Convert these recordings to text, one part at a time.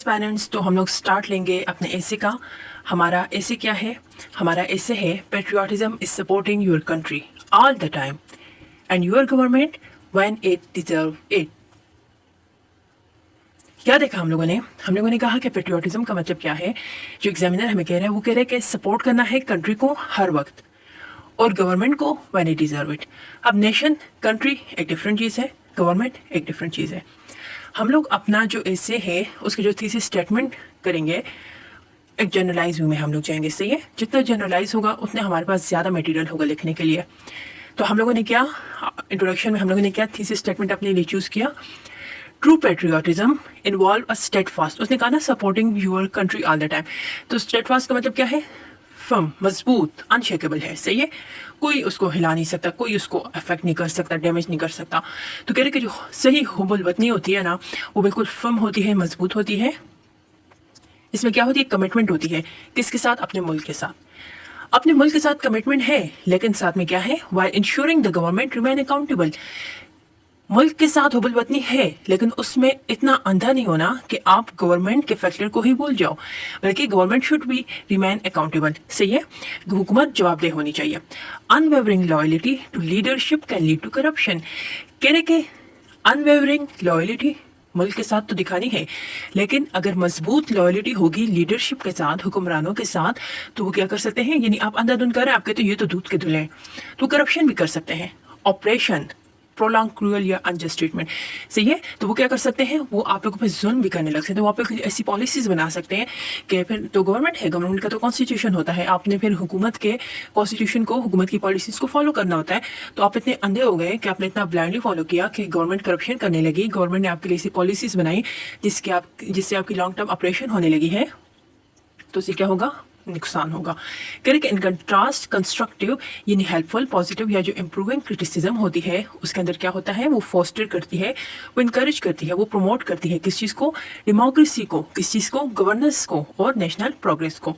Parents तो हम लोग स्टार्ट लेंगे अपने ऐसे का। हमारा ऐसे क्या है? हमारा ऐसे है patriotism is supporting your country all the time and your government when it deserve it. क्या देखा हम लोगों ने कहा कि पेट्रियाटिज्म का मतलब क्या है। जो एग्जामिनर हमें कह रहा है वो कह रहा है कि सपोर्ट करना है कंट्री को हर वक्त और गवर्नमेंट को व्हेन इट डिजर्व इट। अब नेशन कंट्री एक डिफरेंट चीज़ है, गवर्नमेंट एक डिफरेंट चीज़ है। हम लोग अपना जो ऐसे है उसके जो थीसिस स्टेटमेंट करेंगे एक जनरलाइज व्यू में हम लोग जाएंगे। सही है, जितना जनरलाइज होगा उतने हमारे पास ज़्यादा मटेरियल होगा लिखने के लिए। तो हम लोगों ने क्या इंट्रोडक्शन में हम लोगों ने क्या थीसिस स्टेटमेंट अपने लिए चूज़ किया। True patriotism involve a steadfast. उसने कहा ना supporting your country all the time. तो स्टेडफास्ट का मतलब क्या है? फर्म, मजबूत, अनशेकेबल है। सही है, कोई उसको हिला नहीं सकता, कोई उसको अफेक्ट नहीं कर सकता, डैमेज नहीं कर सकता। तो कह रहे कि जो सही हुबुल वतनी होती है ना वो बिल्कुल फर्म होती है, मजबूत होती है। इसमें क्या होती है? कमिटमेंट होती है। किसके साथ? अपने मुल्क के साथ। अपने मुल्क के साथ कमिटमेंट है, लेकिन साथ में क्या है? While ensuring the government remain accountable. मुल्क के साथ हुबुल वतनी है, लेकिन उसमें इतना अंधा नहीं होना कि आप गवर्नमेंट के फैक्टर को ही भूल जाओ, बल्कि government should be remain accountable. सही है, हुकूमत जवाबदेह होनी चाहिए। Unwavering loyalty to leadership can lead to corruption. कह रहे कि अनवेवरिंग लॉयल्टी मुल्क के साथ तो दिखानी है, लेकिन अगर मजबूत लॉयल्टी होगी लीडरशिप के साथ, हुक्मरानों के साथ, तो वो क्या कर सकते हैं? यानी आप अंधाधुंध कर रहे हैं, आप कहते हो ये तो दूध के धुले हैं, तो करप्शन भी कर सकते हैं। ऑपरेशन प्रोलॉन्ग क्रूअल या अनजस्ट ट्रीटमेंट। सही है, तो वो क्या कर सकते हैं? वो आप लोगों पे जुल्म भी करने लग सकते हैं। वो आप लोग ऐसी पॉलिसीज बना सकते हैं कि फिर तो गवर्नमेंट है, गवर्नमेंट का तो कॉन्स्टिट्यूशन होता है, आपने फिर हुकूमत के कॉन्स्टिट्यूशन को, हुकूमत की पॉलिसीज को फॉलो करना होता है। तो आप इतने अंधे हो गए कि आपने इतना ब्लाइंडली फॉलो किया कि गवर्नमेंट करप्शन करने लगी, गवर्नमेंट ने आपके लिए ऐसी पॉलिसीज बनाई जिससे आपकी लॉन्ग टर्म ऑपरेशन होने लगी है, तो इससे क्या होगा? नुकसान होगा। करेक्ट। इन कंट्रास्ट कंस्ट्रक्टिव यानी हेल्पफुल, पॉजिटिव या जो इम्प्रूविंग क्रिटिसिज्म होती है उसके अंदर क्या होता है? वो फोस्टर करती है, वो इनकरेज करती है, वो प्रमोट करती है किस चीज़ को? डेमोक्रेसी को। किस चीज़ को? गवर्नेंस को और नेशनल प्रोग्रेस को।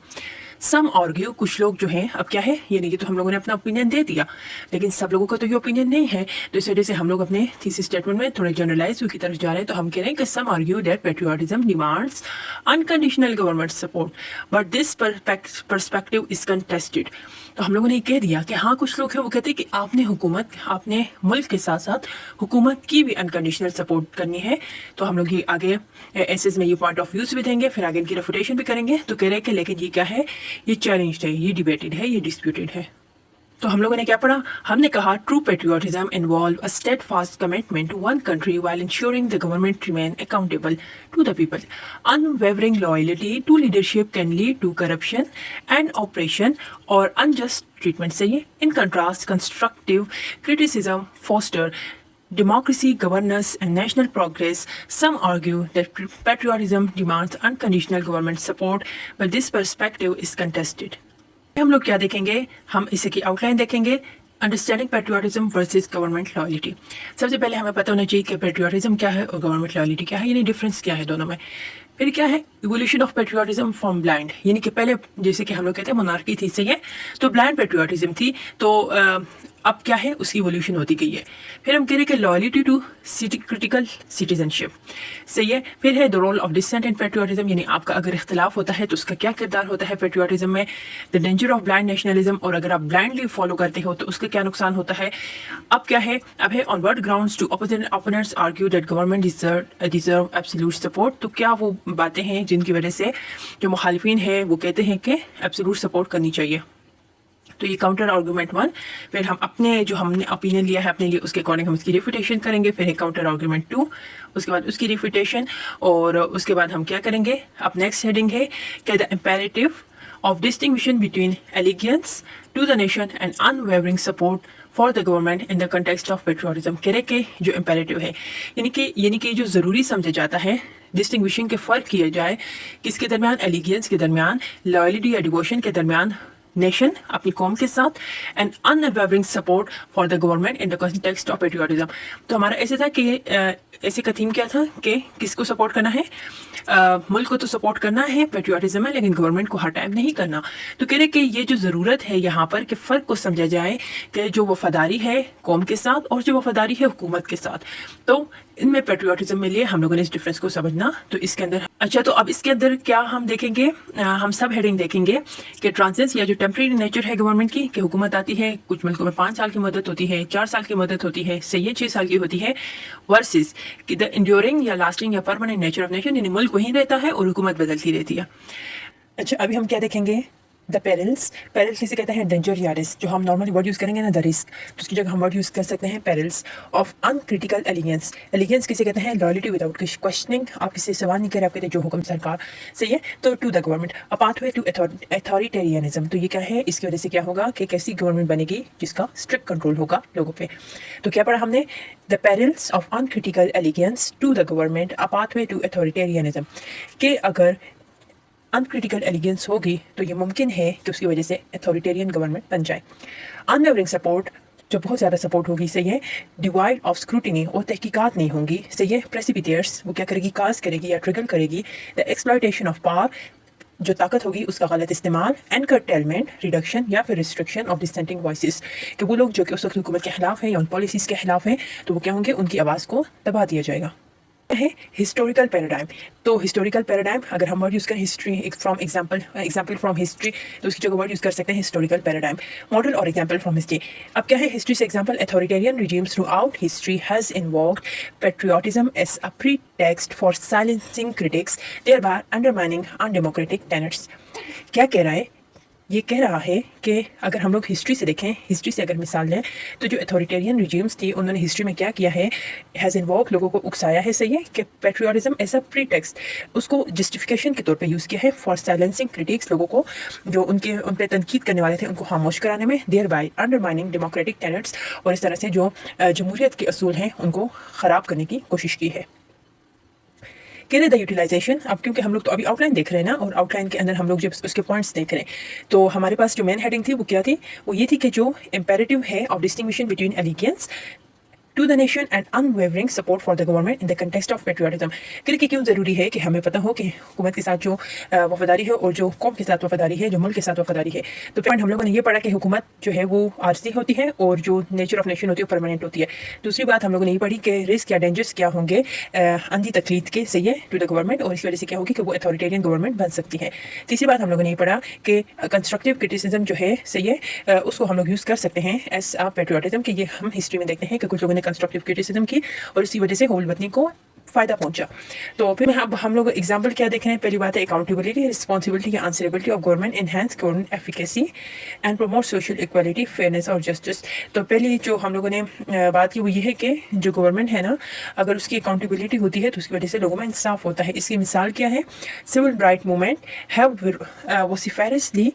सम आर्ग्यू, कुछ लोग जो हैं, अब क्या है, यानी कि तो हम लोगों ने अपना ओपिनियन दे दिया, लेकिन सब लोगों का तो ये ओपिनियन नहीं है। तो इस वजह से हम लोग अपने थीसिस स्टेटमेंट में थोड़े जनरलाइज व्यू की तरफ जा रहे हैं। तो हम कह रहे हैं कि some argue that patriotism demands unconditional government support but this perspective is contested. तो हम लोगों ने कह दिया कि हाँ, कुछ लोग हैं वो कहते हैं कि आपने मुल्क के साथ साथ हुकूमत की भी अनकंडीशनल सपोर्ट करनी है। तो हम लोग ये आगे एसेस में ये पॉइंट ऑफ व्यूज भी देंगे, फिर आगे इनकी रेफुटेशन भी करेंगे। तो कह रहे हैं कि लेकिन ये क्या है? ये चैलेंज है, ये डिबेटेड है, ये डिस्प्यूटेड है। तो हम लोगों ने क्या पढ़ा? हमने कहा true patriotism involve a steadfast commitment to one country while ensuring the government remain accountable to the people. Unwavering loyalty to leadership can lead to corruption and operation और अनजस्ट ट्रीटमेंट। सही है। In contrast constructive criticism foster democracy, governance, and national progress. Some argue that patriotism demands unconditional government support, but this perspective is contested. हम लोग क्या देखेंगे? हम इसे की आउटलाइन देखेंगे। Understanding patriotism versus government loyalty. सबसे पहले हमें पता होना चाहिए कि पेट्रियाटिज्म क्या है और गवर्नमेंट लॉयल्टी क्या है, यानी डिफरेंस क्या है दोनों में। फिर क्या है? Evolution of patriotism from blind, यानी कि पहले जैसे कि हम लोग कहते हैं मोनार्की थी, सही है, तो ब्लाइंड पेट्रियाटिज्म थी, तो अब क्या है? उसकी इवोल्यूशन होती गई है। फिर हम कह रहे हैं कि लॉयल्टी टू क्रिटिकल सिटीजनशिप। सही है। फिर है the role of dissent in patriotism, यानी आपका अगर इख्तलाफ होता है तो उसका क्या किरदार होता है पेट्रियाटिज्म में। The danger of blind nationalism, और अगर आप ब्लाइंडली फॉलो करते हो तो उसका क्या नुकसान होता है। अब क्या है? अब है on what grounds to opponents argue that government deserve absolute support. तो क्या वो बातें हैं जिनकी वजह से जो मुखालिफिन है वो कहते हैं कि एब्सोल्यूट सपोर्ट करनी चाहिए। तो ये काउंटर आर्गूमेंट 1। फिर हम अपने जो हमने ओपिनियन लिया है अपने लिए उसके अकॉर्डिंग हम इसकी रिफ्यूटेशन करेंगे। फिर है काउंटर आर्गूमेंट 2, उसके बाद उसकी रिफ्यूटेशन, और उसके बाद हम क्या करेंगे? अब नेक्स्ट हेडिंग है कि the imperative of distinction between allegiance to the nation and unwavering support for the government in the context of patriotism। कह रहे कि जो imperative है यानी कि जो ज़रूरी समझा जाता है, डिस्टिंग्विशन के फ़र्क किया जाए किसके दरमियान? एलिगेंस के दरमियान, लॉयल्टी या डिवोशन के दरमियान, नेशन अपनी कौम के साथ, and unwavering support for the government in the context of patriotism. तो हमारा ऐसे था कि ऐसे का थीम क्या था कि किसको सपोर्ट करना है? मुल्क को तो सपोर्ट करना है, पेट्रियाटिज्म है, लेकिन गवर्नमेंट को हर टाइम नहीं करना। तो कह रहे कि ये जो ज़रूरत है यहाँ पर कि फ़र्क को समझा जाए कि जो वफादारी है कौम के साथ और जो वफादारी है हुकूमत के साथ, तो इनमें पेट्रियाटिज्म में लिए हम लोगों ने इस डिफरेंस को समझना। तो इसके अंदर अच्छा, तो अब इसके अंदर क्या हम देखेंगे, हम सब हेडिंग देखेंगे कि ट्रांजेंस या जो टेम्परेरी नेचर है गवर्नमेंट की, कि हुकूमत आती है, कुछ मुल्कों में 5 साल की मदद होती है, 4 साल की मदद होती है, सही है 6 साल की होती है, वर्सेस कि द इंड्योरिंग या लास्टिंग या परमानेंट नेचर ऑफ नेशन, यानी मुल्क वहीं रहता है और हुकूमत बदलती रहती है। अच्छा, अभी हम क्या देखेंगे, द पेरिल्स। पेरिल्स किसे कहते हैं, डेंजर या रिस्क। जो हम नॉर्मली वर्ड यूज़ करेंगे ना द रिस्क, तो उसकी जगह हम वर्ड यूज़ कर सकते हैं perils of uncritical allegiance. Allegiance किसे कहते हैं, लॉयल्टी विदाउट क्वेश्चनिंग, आप किसी से सवाल नहीं कर रहे, आप कहते हैं जो हुक्म सरकार, सही है। तो to the government, a pathway to authoritarianism, तो ये क्या है, इसकी वजह से क्या होगा कि कैसी गवर्नमेंट बनेगी जिसका स्ट्रिक्ट कंट्रोल होगा लोगों पे। तो क्या पढ़ा हमने, the perils of uncritical allegiance to the government, a pathway to authoritarianism, कि अगर अनक्रिटिकल एलिगेंस होगी तो ये मुमकिन है कि उसकी वजह से अथॉरिटेरियन गवर्नमेंट बन जाए। अनवेवरिंग सपोर्ट, जो बहुत ज़्यादा सपोर्ट होगी, सही है। डिवाइड ऑफ स्क्रूटिनी, और तहकीकात नहीं होंगी, सही है। प्रेसिपिटेट्स, वो क्या करेगी, काज करेगी या ट्रिगल करेगी द एक्सप्लॉयटेशन ऑफ पावर, जो ताकत होगी उसका गलत इस्तेमाल, एंड कर्टेलमेंट, रिडक्शन या फिर रिस्ट्रिक्शन ऑफ डिसेंटिंग वॉइसेस, कि वो लोग जो कि उस वक्त हुकूमत के खिलाफ हैं या उन पॉलिसीज़ के खिलाफ हैं, तो वो क्या होंगे, उनकी आवाज़ को दबा दिया जाएगा। है हिस्टोरिकल पैराडाइम। तो हिस्टोरिकल पैराडाइम अगर हम वर्ड यूज़ करें history from example from history, तो उसकी जगह वर्ड यूज़ कर सकते हैं हिस्टोरिकल पैराडाइम। मॉडल और एग्जाम्पल फ्रॉम हिस्ट्री, अब क्या है हिस्ट्री से example, authoritarian regimes throughout history has involved patriotism as a pretext for silencing critics thereby undermining undemocratic tenets. क्या कह रहा है, ये कह रहा है कि अगर हम लोग हिस्ट्री से देखें, हिस्ट्री से अगर मिसाल लें, तो जो अथॉरिटेरियन रिजीम्स थी उन्होंने हिस्ट्री में क्या किया है, हैज़ इन्वॉल्व, लोगों को उकसाया है, सही है, कि पेट्रियाटिज्म एज अ प्रीटेक्स्ट, उसको जस्टिफिकेशन के तौर पे यूज़ किया है फॉर साइलेंसिंग क्रिटिक्स, लोगों को जो उन पर तनकीद करने वाले थे उनको खामोश कराने में, thereby undermining democratic tenets, और इस तरह से जो जमहूरियत के असूल हैं उनको ख़राब करने की कोशिश की है। द यूटिलाइजेशन, अब क्योंकि हम लोग तो अभी आउटलाइन देख रहे हैं ना, और आउटलाइन के अंदर हम लोग जब उसके पॉइंट्स देख रहे हैं, तो हमारे पास जो मेन हेडिंग थी वो क्या थी, वो ये थी कि जो इम्पेरेटिव है of distinction between allegiance to the nation and unwavering support for the government in the context of patriotism, कि क्यों ज़रूरी है कि हमें पता हो कि हुकूमत के साथ जो वफादारी है और जो कौम के साथ वफादारी है, जो मुल्क के साथ वफादारी है। तो पॉइंट हम लोगों ने ये पढ़ा कि हुकूमत जो है वो आर्जी होती है और जो नेचर ऑफ नेशन होती है वो परमानेंट होती है। दूसरी बात हम लोगों ने ये पढ़ी कि रिस्क या डेंजर्स क्या होंगे अंधी तकलीद के, सही है, टू द गवर्नमेंट, और इसकी वजह से क्या होगी कि वो अथॉरिटेरियन गवर्नमेंट बन सकती है। तीसरी बात हम लोगों ने ये पढ़ा कि कंस्ट्रक्टिव क्रिटिसिज्म जो है, सही है, उसको हम लोग यूज़ कर सकते हैं एज आ पेट्रियाटिज्म, कि ये हम हिस्ट्री में देखते हैं कि कुछ लोगों ने कंस्ट्रक्टिव क्रिटिसिज्म की और इसी वजह से होल वतनी को फ़ायदा पहुंचा। तो फिर अब हम लोग एग्जाम्पल क्या देख रहे हैं, पहली बात है अकाउंटेबिलिटी, रिस्पॉन्सिबिलिटी या answerability of government, enhance government efficacy and promote social equality, fairness और जस्टिस। तो पहली जो हम लोगों ने बात की वो ये है कि जो गवर्नमेंट है ना, अगर उसकी अकाउंटेबिलिटी होती है तो उसकी वजह से लोगों में इंसाफ होता है। इसकी मिसाल क्या है, civil right movement have vociferously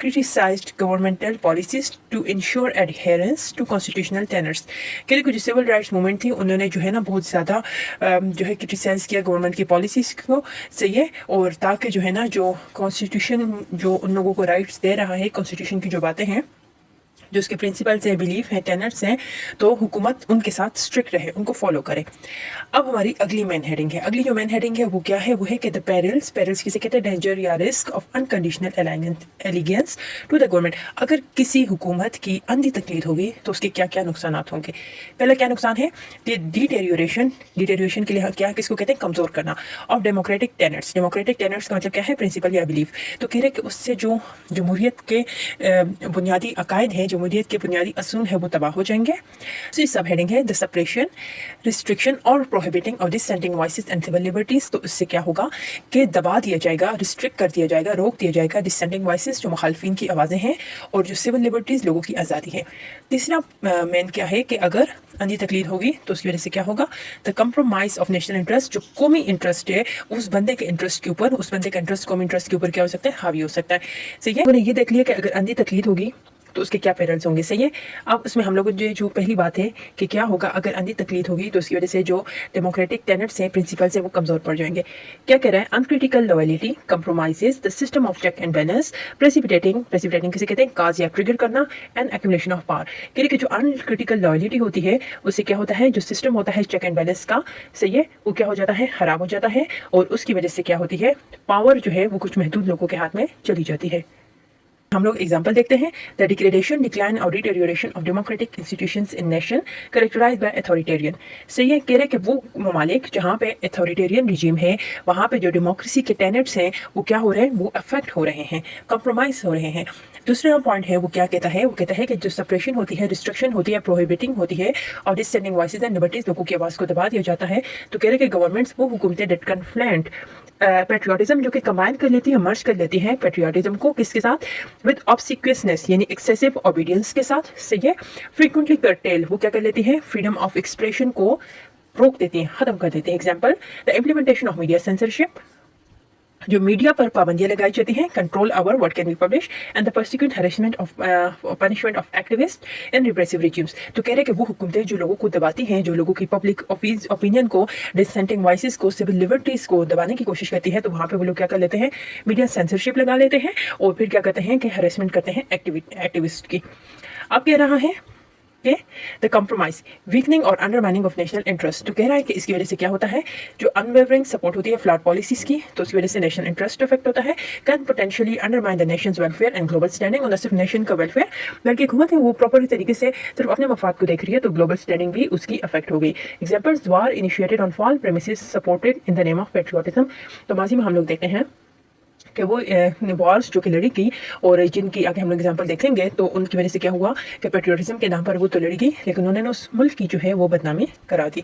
criticized governmental policies to ensure adherence to constitutional tenets। के लिए कुछ सिविल राइट्स मूवमेंट थी, उन्होंने जो है ना बहुत ज़्यादा जो है क्रिटिसाइज़ किया गवर्नमेंट की पॉलिसीज़ को, सही है, और ताकि जो है ना जो कॉन्स्टिट्यूशन जो उन लोगों को राइट्स दे रहा है, कॉन्स्टिट्यूशन की जो बातें हैं, जो उसके प्रिंसिपल्स हैं, बिलीफ हैं, टेनेट्स हैं, तो हुकूमत उनके साथ स्ट्रिक्ट रहे, उनको फॉलो करे। अब हमारी अगली मेन हेडिंग है, अगली जो मेन हेडिंग है वो क्या है, वो है कि द पेरिल्स, पेरिल्स किसे कहते हैं, डेंजर या risk of unconditional allegiance to the government. अगर किसी हुकूमत की अंधी तकलीद होगी तो उसके क्या क्या नुकसान होंगे। पहला क्या नुकसान है, डिटेरियोरेशन, डिटेरियोरेशन के लिए क्या, किसको कहते हैं, कमज़ोर करना, of democratic tenets. Democratic tenets का मतलब क्या है, प्रिंसिपल या बिलीफ। तो कह रहे कि उससे जो जमहूरियत के बुनियादी अकायद हैं, जमहूरियत के बुनियादी असूल है, वो तबाह हो जाएंगे। दूसरी सब हेडिंग है द सप्रेशन, रिस्ट्रिक्शन और prohibiting of dissenting voices and civil liberties. तो इससे क्या होगा कि दबा दिया जाएगा, रिस्ट्रिक्ट कर दिया जाएगा, रोक दिया जाएगा डिसेंटिंग वॉइसेस, जो मुखालफिन की आवाज़ें हैं, और जो सिविल लिबर्टीज़, लोगों की आज़ादी है। तीसरा मेन क्या है कि अगर अंधी तकलीद होगी तो उसकी वजह से क्या होगा, the compromise of national interest, जो कौमी इंटरेस्ट है उस बंदे के इंटरेस्ट के ऊपर, उस बंदे का इंटरेस्ट कौमी इंटरेस्ट के ऊपर क्या हो सकता है, हावी हो सकता है। सही है, उन्होंने ये देख लिया कि अगर अंधी तकलीद होगी तो उसके क्या पेरेंट्स होंगे, सही है। अब उसमें हम लोग जो पहली बात है कि क्या होगा अगर अंधी तकलीद होगी तो उसकी वजह से जो डेमोक्रेटिक टेनेट्स हैं, प्रिंसिपल्स हैं, वो कमजोर पड़ जाएंगे। क्या कह रहा है, uncritical loyalty compromises the system of check and balance, precipitating किसे कहते हैं, काज या ट्रिगर करना, एंड एक्यूमुलेशन ऑफ पावर। कह रहे कि जो अनक्रिटिकल लॉयलिटी होती है उससे क्या होता है, जो सिस्टम होता है चेक एंड बैलेंस का, सही है, वो क्या हो जाता है, खराब हो जाता है, और उसकी वजह से क्या होती है, पावर जो है वो कुछ महदूद लोगों के हाथ में चली जाती है। हम लोग एग्जाम्पल देखते हैं, द डिग्रेडेशन, डिक्लाइन और deterioration of democratic institutions in nation characterised by authoritarian. सही है, कह रहे कि वो ममालिक जहाँ पे अथॉरिटेरियन रिजीम है वहाँ पे जो डेमोक्रेसी के टेनेट्स हैं वो क्या हो रहे हैं, वो अफेक्ट हो रहे हैं, कॉम्प्रोमाइज हो रहे हैं। दूसरा पॉइंट है वो क्या कहता है, वो कहता है कि जो सप्रेशन होती है, रिस्ट्रिक्शन होती है, प्रोहिबिटिंग होती है और डिसेंडिंग वॉइसेस एंड लिबर्टीज, लोगों की आवाज़ को दबा दिया जाता है। तो कह रहे कि गवर्नमेंट्स वो हुकूमतें डेट कन्फ्लेंट पेट्रियाटिज्म जो कि कंबाइन कर लेती है, मर्ज कर लेती हैं पेट्रियाटिज्म को किसके साथ, विद ऑब्सिक्वसनेस यानी एक्सेसिव ओबीडियंस के साथ, सही है। फ्रीक्वेंटली कर्टेल, वो क्या कर लेती है, फ्रीडम ऑफ एक्सप्रेशन को रोक देती हैं, खत्म कर देती हैं। Example, the implementation of media censorship, जो मीडिया पर पाबंदियां लगाई जाती हैं, control over what can be publish, and the persecute harassment of punishment of activist and repressive regimes. तो कह रहे हैं कि वो हुकूमतें जो लोगों को दबाती हैं, जो लोगों की पब्लिक ओपिनियन को, डिसेंटिंग वॉइसेस को, सिविल लिबर्टीज को दबाने की कोशिश करती है, तो वहाँ पे वो लोग क्या कर लेते हैं, मीडिया सेंसरशिप लगा लेते हैं और फिर क्या करते हैं कि हैरेसमेंट करते हैं एक्टिविस्ट की। अब कह रहा है द कॉम्प्रोमाइज, वीकनिंग और अंडरमाइनिंग ऑफ नेशनल इंटरेस्ट। तो कह रहा है कि इसकी वजह से क्या होता है, जो अनवेवरिंग सपोर्ट होती है फ्लड पॉलिसीज की, तो उसकी वजह से नेशनल इंटरेस्ट अफेक्ट होता है, can potentially undermine the Nations welfare and global standing. और न सिर्फ नेशन का वेलफेयर बल्कि हुकूमत है वो प्रॉपर तरीके से सिर्फ अपने मफाद को देख रही है, तो ग्लोबल स्टैंडिंग भी उसकी अफेक्ट हो गई। Examples, war initiated on fall premises supported in the name of patriotism. तो माजी में हम लोग देखते हैं कि वो वॉर्स जो कि लड़ी गई और जिनकी आगे हम लोग एग्जाम्पल देखेंगे, तो उनकी वजह से क्या हुआ कि पेट्रियोटिज्म के नाम पर वो तो लड़ी गई लेकिन उन्होंने उस मुल्क की जो है वो बदनामी करा दी।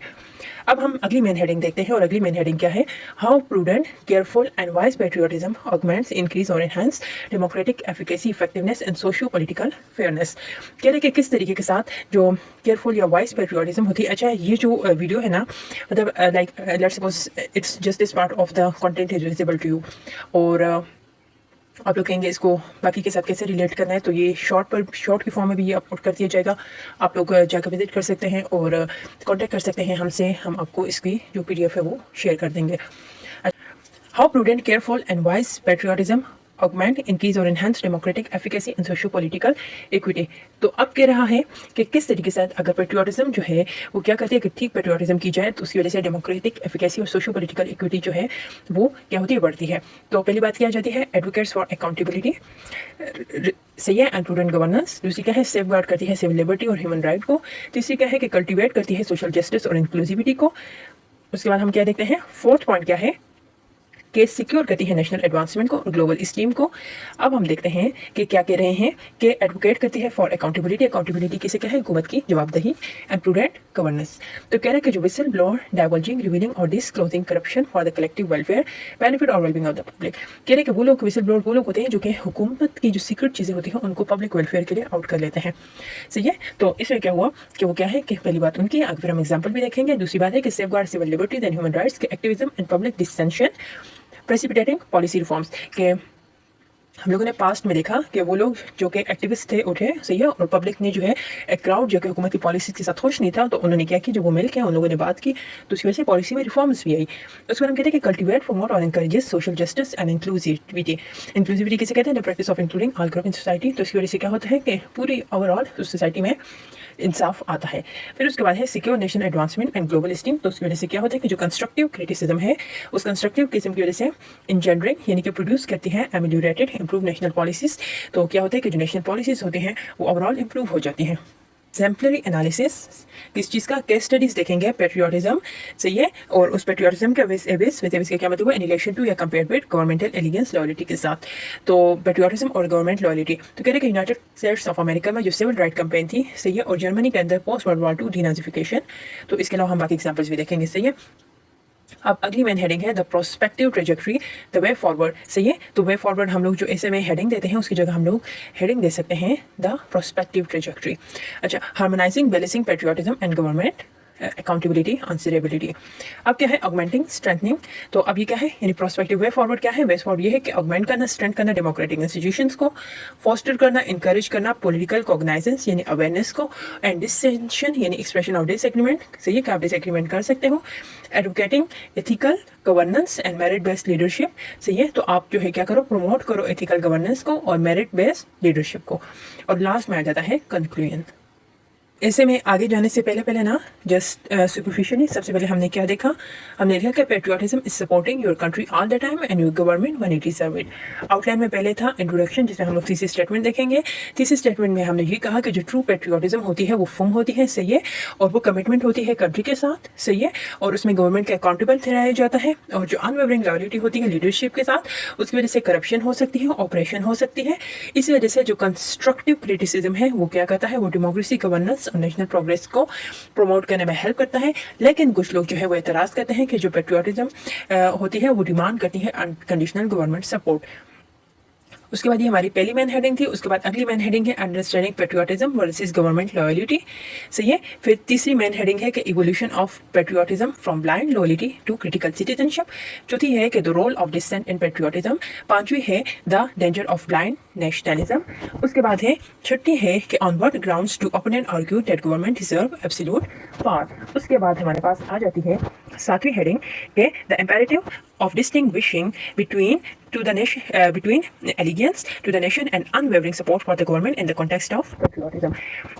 अब हम अगली मेन हेडिंग देखते हैं और अगली मेन हेडिंग क्या है, how prudent, careful and wise patriotism augments, increase और enhance democratic efficacy, effectiveness and socio political fairness. कह रहे कि किस तरीके के साथ जो केयरफुल या वाइज पेट्रियोटिज्म होती है। अच्छा, ये जो वीडियो है ना, मतलब like let's suppose it's just this part of the content is visible to you, और आप लोग कहेंगे इसको बाकी के साथ कैसे रिलेट करना है, तो ये शॉर्ट की फॉर्म में भी ये अपलोड कर दिया जाएगा। आप लोग जाकर विजिट कर सकते हैं और कांटेक्ट कर सकते हैं हमसे, हम आपको इसकी जो PDF है वो शेयर कर देंगे। How prudent, careful and wise patriotism augment, increase और enhance democratic efficacy and socio political equity. तो अब कह रहा है कि किस तरीके से अगर पेट्रियोटिज्म जो है वो क्या करती है कि ठीक पेट्रियोटिज्म की जाए तो उसकी वजह से डेमोक्रेटिक एफिकेसी और सोशियो पॉलिटिकल इक्विटी जो है वो क्या होती है, बढ़ती है। तो पहली बात क्या आ जाती है, एडवोकेट्स फॉर अकाउंटेबिलिटी, सही है, एंड प्रूडेंट गवर्नेंस। दूसरी क्या है, सेफ गार्ड करती है सिविल लिबर्टी और ह्यूमन राइट को। तीसरी क्या है कि कल्टिवेट करती है सोशल जस्टिस और इंक्लूसिविटी को। उसके बाद हम क्या देखते हैं, फोर्थ पॉइंट क्या है, केस सिक्योर करती है नेशनल एडवांसमेंट को और ग्लोबल स्टीम को। अब हम देखते हैं कि क्या कह रहे हैं कि एडवोकेट करती है फॉर अकाउंटेबिलिटी, अकाउंटेबिलिटी किसे क्या है, हुकूमत की जवाबदेही, एंड प्रूडेंट गवर्नेंस। तो कह रहे हैं कि जो विसल ब्लोअर, डाइवल्जिंग, रिवीलिंग और disclosing corruption for the collective welfare, benefit और वेलबिंग ऑफ द पब्लिक। कह रहे हैं कि वो लोग विसल ब्लोअर वो लोग होते हैं जो कि हुकूमत की जो सीक्रेट चीज़ें होती हैं उनको पब्लिक वेलफेयर के लिए आउट कर लेते हैं, सही है। तो इसमें क्या हुआ कि वो क्या है कि पहली बात उनकी, आगे फिर हम एग्जाम्पल भी देखेंगे। दूसरी बात है कि safeguard civil liberties and human rights के activism and public dissension, precipitating policy reforms के हम लोगों ने पास्ट में देखा कि वो लोग जो कि एक्टिविस्ट थे उठे, सही है, और पब्लिक ने जो है एक क्राउड जो कि हुकूमत की पॉलिसी के साथ खुश नहीं था, तो उन्होंने क्या किया, जब वो मिल के उन लोगों ने बात की तो उसकी वजह से पॉलिसी में रिफॉर्म्स भी आई। उसके बाद हम कहते हैं कि कल्टिवेट, प्रमोट और encourages social justice and inclusivity. Inclusivity किसे कहते हैं, the practice of including all group in society. तो इसकी वजह से क्या होता है कि पूरी ओवरऑल उस सोसाइटी में इंसाफ आता है। फिर उसके बाद है secure national advancement and global steam. तो उसकी वजह से क्या होता है कि जो कंस्ट्रक्टिव क्रिटिसिज्म है उस कंस्ट्रक्टिव क्रिटिसिज्म की वजह से इंजेंडरिंग यानी कि प्रोड्यूस करती है एमेलियोरेटेड इंप्रूव नेशनल पॉलिसीज। तो क्या होता है कि जो नेशनल पॉलिसीज होती हैं वो ओवरऑल इंप्रूव हो जाती हैं। एग्जाम्पलरी एनालिसिस, किस चीज़ का, केस स्टडीज देखेंगे पेट्रियोटिज्म, सही है, और उस पेट्रियोटिज्म का एबिस का क्या मतलब है, इन रिलेशन टू या compare with governmental allegiance loyalty के साथ। तो पेट्रियोटिज्म और गवर्नमेंट लॉयल्टी, तो कह रहे कि यूनाइटेड स्टेट्स ऑफ अमेरिका में जो सिविल राइट कैंपेन थी, सही है, और जर्मनी के अंदर पोस्ट वर्ल्ड वॉर 2 डीनाजिफिकेशन। तो इसके अलावा हम बाकी एग्जाम्पल्स भी देखेंगे, सही है। अब अगली मेन हेडिंग है the prospective trajectory, the way forward, सही है। तो वे फॉरवर्ड हम लोग जो ऐसे में हेडिंग देते हैं उसकी जगह हम लोग हेडिंग दे सकते हैं द प्रोस्पेक्टिव ट्रेजेक्ट्री। अच्छा, harmonising balancing patriotism and government accountability, answerability. अब क्या है ऑगमेंटिंग, स्ट्रेंथनिंग। तो अब ये क्या है, यानी प्रोस्पेक्टिव वे फॉरवर्ड क्या है, वे फॉरवर्ड ये है कि ऑगमेंट करना, स्ट्रेंथ करना डेमोक्रेटिक इंस्टीट्यूशंस को, फोस्टर करना, इंकरेज करना पॉलिटिकल कॉग्नाइजेंस यानी अवेयरनेस को, एंड डिसेंशन यानी एक्सप्रेशन ऑफ डिसएग्रीमेंट, सही है कि आप डिसएग्रीमेंट कर सकते हो, advocating ethical governance and merit based leadership, सही है। तो आप जो है क्या करो, प्रमोट करो एथिकल गवर्नेंस को और मेरिट बेस्ड लीडरशिप को। और लास्ट में आ जाता है कंक्लूजन। ऐसे में आगे जाने से पहले ना जस्ट सुपरफिशियली सबसे पहले हमने क्या देखा, हमने देखा कि patriotism is supporting your country all the time and your government when it is serve it. Outline में पहले था इंट्रोडक्शन, जिसमें हम लोग थीसिस स्टेटमेंट देखेंगे। थीसिस स्टेटमेंट में हमने ये कहा कि जो ट्रू पेट्रियोटिज्म होती है वो फर्म होती है, सही है, और वो कमिटमेंट होती है कंट्री के साथ, सही है, और उसमें गवर्नमेंट का अकाउंटेबल ठहराया जाता है। और जो अनवेवरिंग लॉयल्टी होती है लीडरशिप के साथ, उसकी वजह से करप्शन हो सकती है, ऑपरेशन हो सकती है। इसी वजह से जो कंस्ट्रक्टिव क्रिटिसिज्म है वो क्या करता है, वो डेमोक्रेसी, गवर्नेंस और नेशनल प्रोग्रेस को प्रमोट करने में हेल्प करता है। लेकिन कुछ लोग जो है वो एतराज़ करते हैं कि जो पेट्रियोटिज्म होती है वो डिमांड करती है अनकंडीशनल गवर्नमेंट सपोर्ट। उसके बाद ये हमारी पहली मेन हेडिंग थी। उसके बाद अगली मेन हेडिंग है understanding patriotism versus government loyalty, सही है। फिर तीसरी मेन हेडिंग है कि evolution of patriotism from blind loyalty to critical citizenship. चौथी है कि the role of dissent in patriotism. पांचवी है the danger of blind nationalism. उसके बाद है छठी है कि on what grounds to opponent argue that government deserve absolute power. उसके बाद हमारे पास आ जाती है सातवीं हेडिंग के the imperative of distinguishing between allegiance to the nation and unwavering support for the government in the context of patriotism।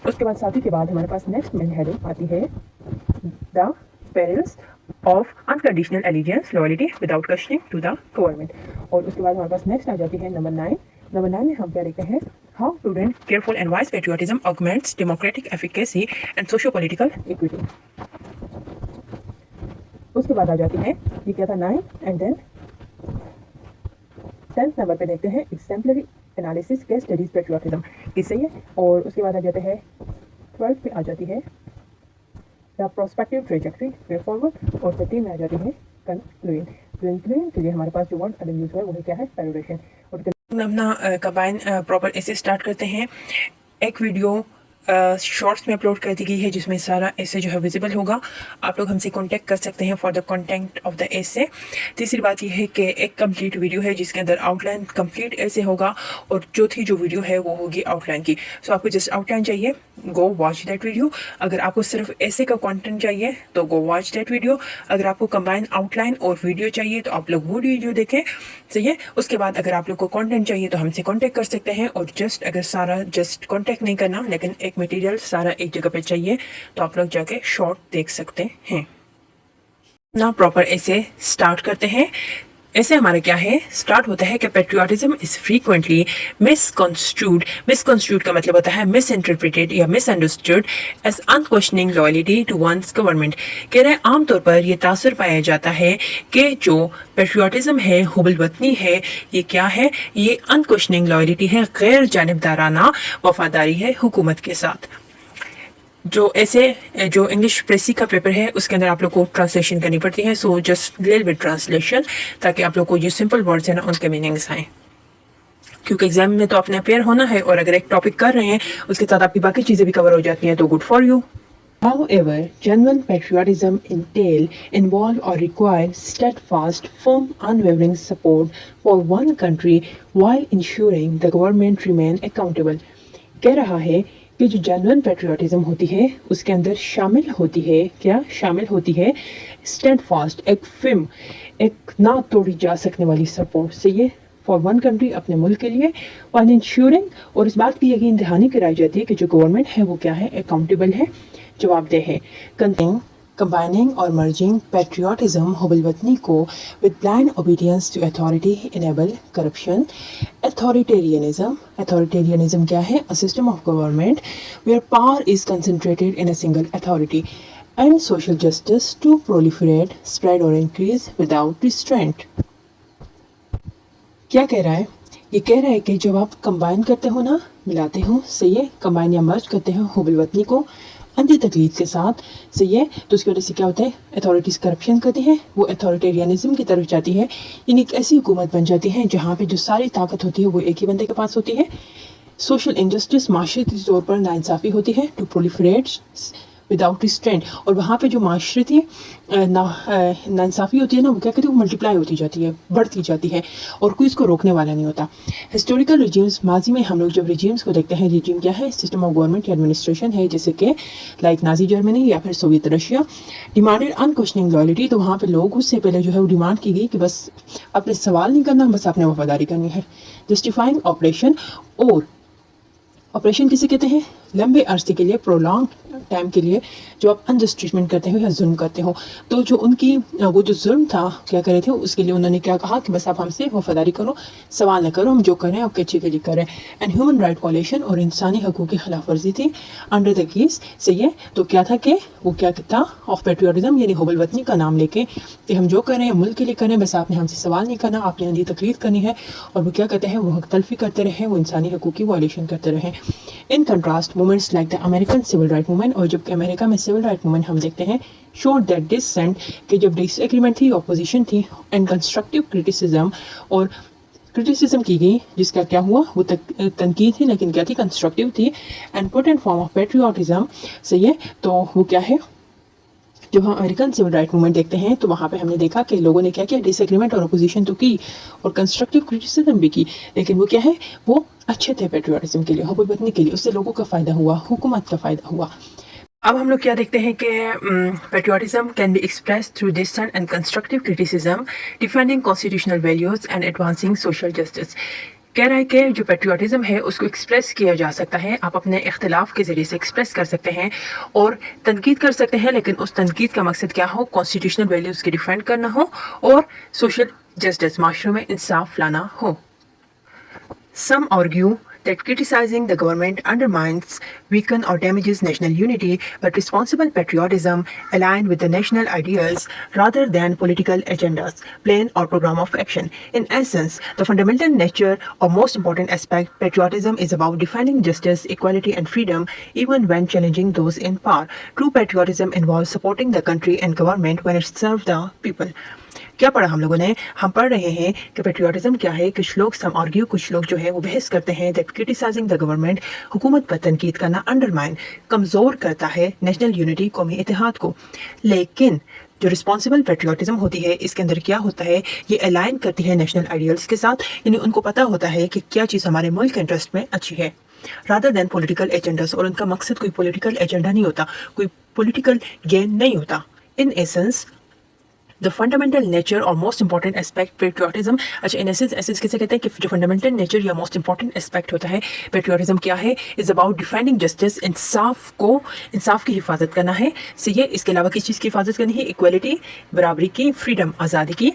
उसके बाद साथी के बाद हमारे पास नेक्स्ट मेन हेडिंग आती है the perils of unconditional allegiance loyalty without questioning to the government। और उसके बाद हमारे पास नेक्स्ट आ जाती है नंबर 9। नंबर 9 में हम क्या लिखते हैं, how prudent, careful and wise patriotism augments democratic efficacy and socio-political equity। उसके बाद आ जाती है, ये क्या था 9, एंड देन 10th नंबर पे देखते हैं exemplary analysis case studies patriotism की, सही है। और उसके बाद आ जाते हैं 12th पे आ जाती है the prospective trajectory way forward. और 13 में आ जाती है कंक्लूजन। कंक्लूजन के लिए हमारे पास जो वर्ड अगर यूज हुआ है वो क्या है, पेरोडेशन। और अपना कंबाइन प्रॉपर ऐसे स्टार्ट करते हैं। एक वीडियो शॉर्ट्स में अपलोड कर दी गई है जिसमें सारा ऐसे जो है विजिबल होगा। आप लोग हमसे कांटेक्ट कर सकते हैं for the content of the ऐसे। तीसरी बात यह है कि एक कंप्लीट वीडियो है जिसके अंदर आउटलाइन कंप्लीट ऐसे होगा, और चौथी जो वीडियो है वो होगी आउटलाइन की। सो आपको जस्ट आउटलाइन चाहिए, गो वॉच दैट वीडियो। अगर आपको सिर्फ ऐसे का कंटेंट चाहिए तो गो वॉच दैट वीडियो। अगर आपको कंबाइन आउटलाइन और वीडियो चाहिए तो आप लोग वो वीडियो देखें, सही है। उसके बाद अगर आप लोग को कंटेंट चाहिए तो हमसे कांटेक्ट कर सकते हैं। और जस्ट अगर सारा जस्ट कांटेक्ट नहीं करना, लेकिन एक मटेरियल सारा एक जगह पे चाहिए, तो आप लोग जाके शॉर्ट देख सकते हैं ना। प्रॉपर ऐसे स्टार्ट करते हैं। ऐसे हमारा क्या है, स्टार्ट होता है कि पेट्रियोटिज्म इज फ्रीक्वेंटली मिसकंस्ट्रूड का मतलब होता है मिस इंटरप्रिटेड या misunderstood as unquestioning loyalty to one's government. कह रहे हैं आमतौर पर यह तासुर पाया जाता है कि जो पेट्रियोटिज्म है, हुबल वतनी है, ये क्या है, ये अनक्वेश्चनिंग लॉयल्टी है, गैर जानिबदाराना वफादारी है हुकूमत के साथ। जो ऐसे जो इंग्लिश प्रेसी का पेपर है उसके अंदर आप लोग को ट्रांसलेशन करनी पड़ती है। So just little bit translation, ताकि आप लोग को ये सिंपल वर्ड्स है ना उनके मीनिंग्स आए, क्योंकि एग्जाम में तो आपने अपेयर होना है, और अगर एक टॉपिक कर रहे हैं उसके साथ आपकी बाकी चीज़ें भी कवर हो जाती हैं तो good for you. However, genuine patriotism involve or require steadfast, firm, unwavering support for one country while ensuring the government remain accountable। कह रहा है कि जो जेन्युइन पेट्रियोटिज्म होती है उसके अंदर शामिल होती है, क्या शामिल होती है, स्टैंडफास्ट, एक फिल्म, एक ना तोड़ी जा सकने वाली सपोर्ट से ये फॉर वन कंट्री, अपने मुल्क के लिए, वन इंश्योरिंग, और इस बात की यकीन दहानी कराई जाती है कि जो गवर्नमेंट है वो क्या है, अकाउंटेबल है, जवाबदेह है। Combining or merging patriotism, हुबल वतनी को, with blind obedience to authority enable corruption। Authoritarianism क्या है? A system of government where power is concentrated in a single authority, and social justice to proliferate, spread or increase without restraint। क्या कह रहा है? ये कह रहा है कि जब आप कंबाइन करते हो ना, मिलाते हो, सही है, कंबाइन या मर्ज करते हो हुबल वतनी को अंधी तकलीद के साथ, सही है, तो उसकी वजह से क्या होता है, अथॉरिटीज़ करप्शन करती हैं, वो अथॉरिटेरियनिज्म की तरफ जाती है, यानी एक ऐसी हुकूमत बन जाती है जहाँ पे जो सारी ताकत होती है वो एक ही बंदे के पास होती है। सोशल इनजस्टिस, माशरती तौर पर नाइंसाफ़ी होती है। To proliferate, without restraint. और वहाँ पे जो माशरती नाइंसाफ़ी होती है ना, वो क्या कहते हैं, वो मल्टीप्लाई होती जाती है, बढ़ती जाती है, और कोई इसको रोकने वाला नहीं होता। हिस्टोरिकल रिजीम्स, माजी में हम लोग जब रिजीम्स को देखते हैं, रिजीम क्या है, सिस्टम ऑफ गवर्नमेंट या एडमिनिस्ट्रेशन है, जैसे कि लाइक नाजी जर्मनी या फिर Soviet Russia, demanded unquestioning loyalty. तो वहाँ पे लोग उससे पहले जो है वो डिमांड की गई कि बस आपने सवाल नहीं करना, बस आपने वफादारी करनी है। जस्टिफाइंग ऑपरेशन, और ऑपरेशन किसे कहते हैं, लंबे अरसे के लिए, प्रोलॉन्ग टाइम के लिए जो आप अनजस्ट ट्रीटमेंट करते हो या जुल्म करते हो। तो जो उनकी वो जो जुल्म था क्या कर रहे थे, उसके लिए उन्होंने क्या कहा कि बस आप हमसे वफादारी करो, सवाल न करो, हम जो करें आपके अच्छे के लिए करें। एंड ह्यूमन राइट वायलेशन, और इंसानी हकूक़ की खिलाफ वर्जी थी अंडर द कीस से। ये तो क्या था कि वो क्या था, ऑफ पेट्रियाटिज्म, यानी हुब्बुल वतनी का नाम लेके कि हम जो करें मुल्क के लिए करें, बस आपने हमसे सवाल नहीं करना, आपने अंधी तकलीफ करनी है। और वो क्या कहते हैं, वो हक तलफी करते रहे, वो इंसानी हकूक़ की वायलेशन करते रहे। In contrast movements like the American civil right movement, और जबकि अमेरिका में सिविल राइट मूवमेंट हम देखते हैं, शो दैट डिसेंट, कि जब डिसएग्रीमेंट थी, ऑपोजिशन थी, एंड कंस्ट्रक्टिव क्रिटिसिज्म, और क्रिटिसिज्म की गई, जिसका क्या हुआ, वो तनकीद थी, लेकिन क्या थी, कंस्ट्रक्टिव थी। And potent form of patriotism, सही है, तो वो क्या है, जब हम अमेरिकन सिविल राइट मूवमेंट देखते हैं तो वहाँ पे हमने देखा कि लोगों ने क्या किया, डिसएग्रीमेंट और अपोजिशन तो की और कंस्ट्रक्टिव क्रिटिसिज्म भी की, लेकिन वो क्या है, वो अच्छे थे पेट्रियाटिज्म के लिए, हुब्बुल वतनी के लिए, उससे लोगों का फ़ायदा हुआ, हुकूमत का फ़ायदा हुआ। अब हम लोग क्या देखते हैं कि patriotism can be express through dissent and constructive criticism, defending constitutional values and advancing social justice. कह रहा है कि जो पेट्रियाटिज्म है उसको एक्सप्रेस किया जा सकता है, आप अपने इख्तिलाफ के ज़रिए से एक्सप्रेस कर सकते हैं और तनकीद कर सकते हैं, लेकिन उस तनकीद का मकसद क्या हो, कॉन्स्टिट्यूशनल वैल्यूज़ की डिफेंड करना हो और सोशल जस्टिस, माशरे में इंसाफ लाना हो। Some argue that criticizing the government undermines, weakens or damages national unity, but responsible patriotism aligned with the national ideals rather than political agendas, plan or program of action. In essence, the fundamental nature or most important aspect, patriotism is about defending justice, equality and freedom even when challenging those in power. True patriotism involves supporting the country and government when it serves the people. क्या पढ़ा हम लोगों ने, हम पढ़ रहे हैं कि पेट्रियाटिज्म क्या है। कुछ लोग सम आर्ग्यू, कुछ लोग जो है वो बहस करते हैं दैट क्रिटिसाइजिंग द गवर्नमेंट, हुकूमत पर तनकीद करना, अंडरमाइन, कमज़ोर करता है नेशनल यूनिटी, कौमी इत्तेहाद को। लेकिन जो रिस्पॉन्सिबल पेट्रियाटिज्म होती है, इसके अंदर क्या होता है, ये अलाइन करती है नेशनल आइडियल्स के साथ, यानी उनको पता होता है कि क्या चीज़ हमारे मुल्क के इंटरेस्ट में अच्छी है, रादर दैन पॉलिटिकल एजेंडास। और उनका मकसद कोई पॉलिटिकल एजेंडा नहीं होता, कोई पॉलिटिकल गेन नहीं होता। In essence the fundamental nature और मोस्ट इंपॉर्टेंट एस्पेक्ट पेट्रियाटिज्म, अच्छा इन एसेंस किसे कहते हैं कि जो फंडामेंटल नेचर या मोस्ट इंपॉर्टेंट एस्पेक्ट होता है पेट्रियाटिज्म क्या है, इज़ अबाउट डिफेंडिंग जस्टिस, इंसाफ की हिफाजत करना है। सही है, इसके अलावा किस चीज़ की हिफाजत करनी है, इक्वलिटी, बराबरी की, फ्रीडम, आज़ादी की।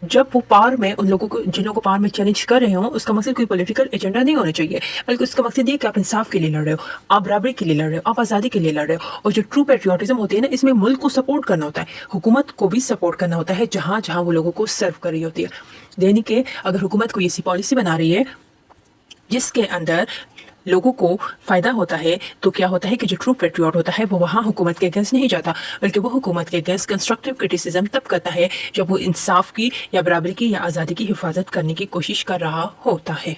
जब वो पावर में उन लोगों को, जिन लोगों को पावर में चैलेंज कर रहे हो, उसका मकसद कोई पॉलिटिकल एजेंडा नहीं होना चाहिए, बल्कि उसका मकसद ये कि आप इंसाफ के लिए लड़ रहे हो, आप बराबरी के लिए लड़ रहे हो, आप आज़ादी के लिए लड़ रहे हो। और जो ट्रू पेट्रियाटिज्म होती है ना, इसमें मुल्क को सपोर्ट करना होता है, हुकूमत को भी सपोर्ट करना होता है जहाँ जहाँ वो लोगों को सर्व कर रही होती है। यानी कि अगर हुकूमत कोई ऐसी पॉलिसी बना रही है जिसके अंदर लोगों को फ़ायदा होता है, तो क्या होता है कि जो ट्रू पेट्रियट होता है वो वहाँ हुकूमत के अगेंस्ट नहीं जाता, बल्कि वो हुकूमत के अगेंस्ट कंस्ट्रक्टिव क्रिटिसिज्म तब करता है जब वो इंसाफ की या बराबरी की या आज़ादी की हिफाजत करने की कोशिश कर रहा होता है।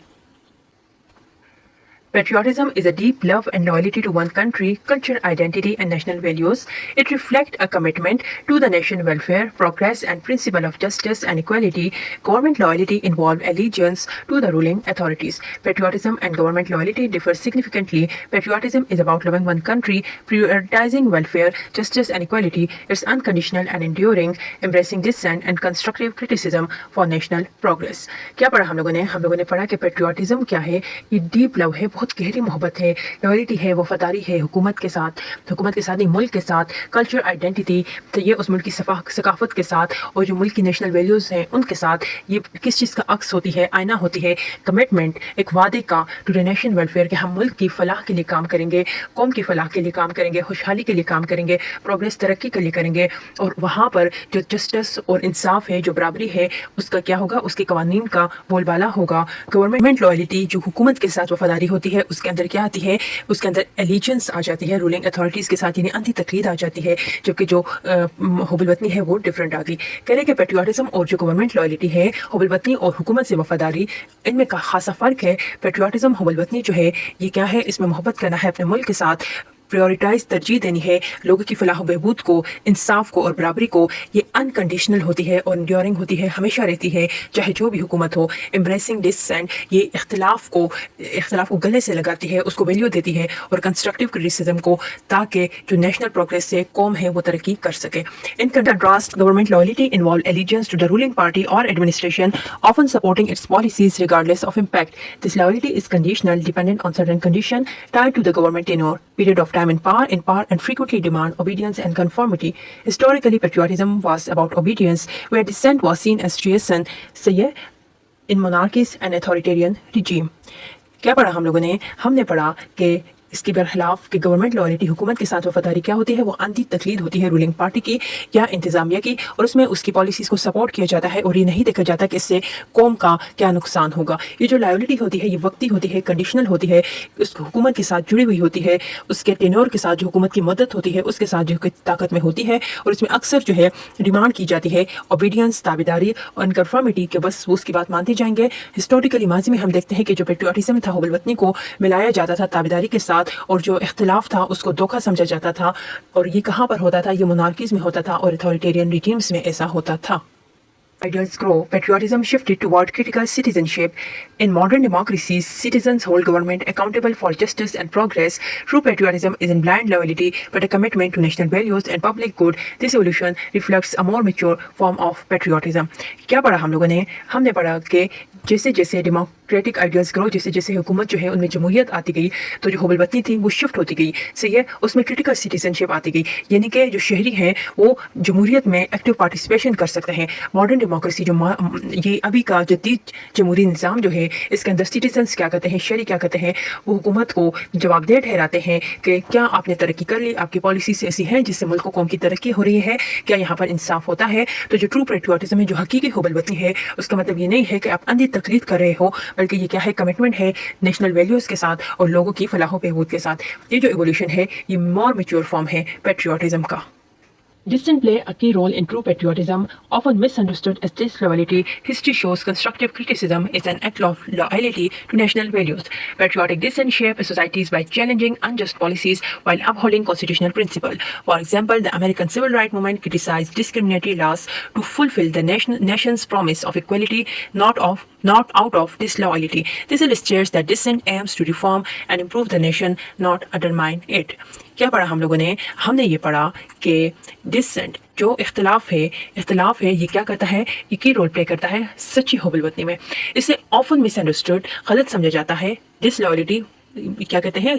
Patriotism is a deep love and loyalty to one country, culture, identity, and national values. It reflects a commitment to the nation's welfare, progress, and principle of justice and equality. Government loyalty involves allegiance to the ruling authorities. Patriotism and government loyalty differ significantly. Patriotism is about loving one country, prioritizing welfare, justice, and equality. It's unconditional and enduring, embracing dissent and constructive criticism for national progress. क्या पढ़ा हम लोगों ने पढ़ा कि patriotism क्या है, ये डीप लव है, बहुत गहरी मोहब्बत है, लॉयल्टी है, वफादारी है हुकूमत के साथ नहीं, मुल्क के साथ, कल्चर, आइडेंटिटी, तो ये उस मुल्क की सकाफत के साथ, और जो मुल्क की नेशनल वैल्यूज़ हैं उनके साथ, ये किस चीज़ का अक्स होती है, आईना होती है, कमिटमेंट, एक वादे का टू द नेशन वेलफेयर, कि हम मुल्क की फ़लाह के लिए काम करेंगे, कौम की फ़लाह के लिए काम करेंगे, खुशहाली के लिए काम करेंगे, प्रोग्रेस, तरक्की के लिए करेंगे। और वहाँ पर जो जस्टिस और इंसाफ है, जो बराबरी है, उसका क्या होगा, उसके कवानीन का बोलबाला होगा। गवर्नमेंट लॉयल्टी जो हुकूमत के साथ वफादारी होती है, उसके अंदर क्या आती है, उसके अंदर एलिजेंस आ जाती है रूलिंग अथॉरिटीज़ के साथ, यानी अंधी तकलीद आ जाती है, जबकि जो हुब्बुल वतनी है वो डिफरेंट आ गई। कह रहे कि पेट्रियाटिज्म और जो गवर्नमेंट लॉयल्टी है, हुब्बुल वतनी और हुकूमत से वफादारी, इनमें का खासा फ़र्क है। पेट्रियाटिज्म, हुब्बुल वतनी जो है ये क्या है, इसमें मोहब्बत करना है अपने मुल्क के साथ, प्रायोरिटाइज तरजीह देनी है लोगों की फलाह बहबूद को, इंसाफ को और बराबरी को, ये अनकंडीशनल होती है और इंड्योरिंग होती है, हमेशा रहती है चाहे जो भी हुकूमत हो। एम्ब्रेसिंग डिसेंट ये इख्तिलाफ को गले से लगाती है, उसको वैल्यू देती है और कंस्ट्रक्टिव क्रिटिसिज्म को, ताकि जो नेशनल प्रोग्रेस से कौम है वो तरक्की कर सके। In contrast government loyalty involve allegiance to the ruling party और administration, often supporting its policies regardless of impact. This loyalty is conditional, dependent on certain conditions tied to the government tenure, period of time in power, and frequently demand obedience and conformity. Historically, patriotism was about obedience, where dissent was seen as treason, say in monarchies and authoritarian regime. क्या पढ़ा हम लोगों ने? हमने पढ़ा कि इसके बरखिलाफ कि गवर्नमेंट लॉयल्टी, हुकूमत के साथ वफादारी क्या होती है, वो अंधी तकलीद होती है रूलिंग पार्टी की या इंतजामिया की, और उसमें उसकी पॉलिसीज़ को सपोर्ट किया जाता है और ये नहीं देखा जाता कि इससे कौम का क्या नुकसान होगा। ये जो लॉयल्टी होती है ये वक्ती होती है, कंडीशनल होती है, उस हुकूमत के साथ जुड़ी हुई होती है, उसके टेन्योर के साथ जो हुकूमत की मदद होती है उसके साथ जो ताकत में होती है, और इसमें अक्सर जो है डिमांड की जाती है ओबीडियंस, ताबेदारी और कन्फर्मिटी के, बस वो उसकी बात मानते जाएंगे। हिस्टोरिकली माजी में हम देखते हैं कि जो पेट्रियाटिज्म था, हुब्बुल वतनी को मिलाया जाता था ताबेदारी के साथ, और जो इख्तिलाफ था उसको धोखा समझा जाता था। और ये कहाँ पर होता था? ये मोनार्कीज में होता था और अथॉरिटेरियन रिजीम्स में ऐसा होता था। Ideals grow, patriotism shifted toward critical citizenship. In modern democracies, citizens hold government accountable for justice and progress. True patriotism isn't blind loyalty, but a commitment to national values and public good. This evolution reflects a more mature form of patriotism. क्या पढ़ा हम लोगों ने? हमने पढ़ा कि जैसे जैसे डेमोक्रेटिक आइडियल्स ग्रो, जैसे जैसे हुकूमत जो है उनमें जमहूरियत आती गई, तो जो हुब्बुल वतनी थी वो शिफ्ट होती गई, सही है, उसमें क्रिटिकल सिटीजनशिप आती गई, यानी कि जो शहरी हैं वो जमहूरियत में एक्टिव पार्टिसिपेशन कर सकते हैं। मॉडर्न डेमोक्रेसी जो ये अभी का जदीद जमहूरी निज़ाम जो है, इसके अंदर सिटीजन्स क्या कहते हैं, शहरी क्या कहते हैं, वो हुकूमत को जवाबदेह ठहराते हैं कि क्या आपने तरक्की कर ली, आपकी पॉलिसीज ऐसी हैं जिससे मुल्क कौम की तरक्की हो रही है, क्या यहाँ पर इंसाफ होता है। तो जो ट्रू पेट्रियाटिज्म है, जो हकीकी हुब्बुल वतनी है, उसका मतलब ये नहीं है कि आप अंधी तकलीद कर रहे हो, बल्कि ये क्या है? कमिटमेंट है नेशनल वैल्यूज़ के साथ और लोगों की फलाह बहबूद के साथ। ये जो एवोल्यूशन है ये मोर मैच्योर फॉर्म है पेट्रियाटिज्म का। Dissent play a key role in true patriotism, often misunderstood as disloyalty. History shows constructive criticism is an act of loyalty to national values. Patriotic dissent shapes societies by challenging unjust policies while upholding constitutional principles. For example, the American Civil Rights Movement criticized discriminatory laws to fulfill the nation's promise of equality, not out of disloyalty. This illustrates that dissent aims to reform and improve the nation, not undermine it. क्या पढ़ा हम लोगों ने? हमने ये पढ़ा कि decent जो इख्तिलाफ है ये क्या करता है? ये की रोल प्ले करता है सच्ची हुब्बुल वतनी में। इसे ऑफन मिसअंडरस्टूड, गलत समझा जाता है। डिसलॉयल्टी क्या कहते हैं?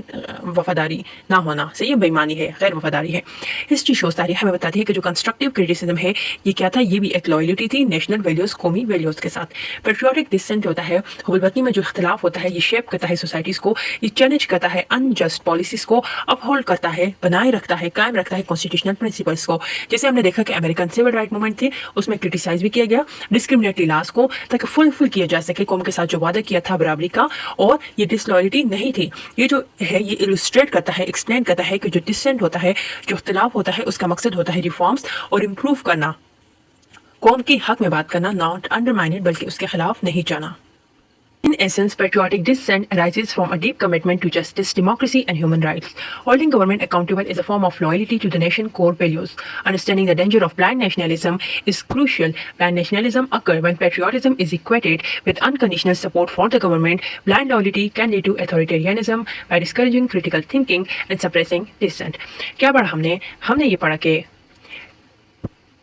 वफादारी ना होना, सही है, बेईमानी है, गैर वफादारी है। हिस्ट्री शोज, तारीख हमें बताती है कि जो कंस्ट्रक्टिव क्रिटिसिज्म है ये क्या था? ये भी एक लॉयल्टी थी नेशनल वैल्यूज़, कौमी वैल्यूज़ के साथ। पेट्रियाटिक डिसेंट होता है, हुब्बुल वतनी में जो इख्तिलाफ होता है ये शेप करता है सोसाइटीज़ को, ये चैलेंज करता है अनजस्ट पॉलिसीज़ को, अपहोल्ड करता है, बनाए रखता है, कायम रखता है कॉन्स्टिट्यूशनल प्रिंसिपल्स को। जैसे हमने देखा कि अमेरिकन सिविल राइट मूवमेंट थी, उसमें क्रिटिसाइज भी किया गया डिस्क्रिमिनेटरी लॉज को, ताकि फुलफिल किया जा सके कौम के साथ जो वादा किया था बराबरी का, और ये डिसलॉयल्टी नहीं थी। ये जो है ये इलस्ट्रेट करता है, एक्सप्लेन करता है कि जो डिसेंट होता है, जो इख्तिलाफ होता है, उसका मकसद होता है रिफॉर्म्स और इम्प्रूव करना, कौम के हक में बात करना, नॉट अंडरमाइनेड, बल्कि उसके खिलाफ नहीं जाना। In essence, patriotic dissent arises from a deep commitment to justice, democracy, and human rights. Holding government accountable is a form of loyalty to the nation's core values. Understanding the danger of blind nationalism is crucial. Blind nationalism occurs when patriotism is equated with unconditional support for the government. Blind loyalty can lead to authoritarianism by discouraging critical thinking and suppressing dissent. क्या पढ़ा हमने? हमने ये पढ़ा कि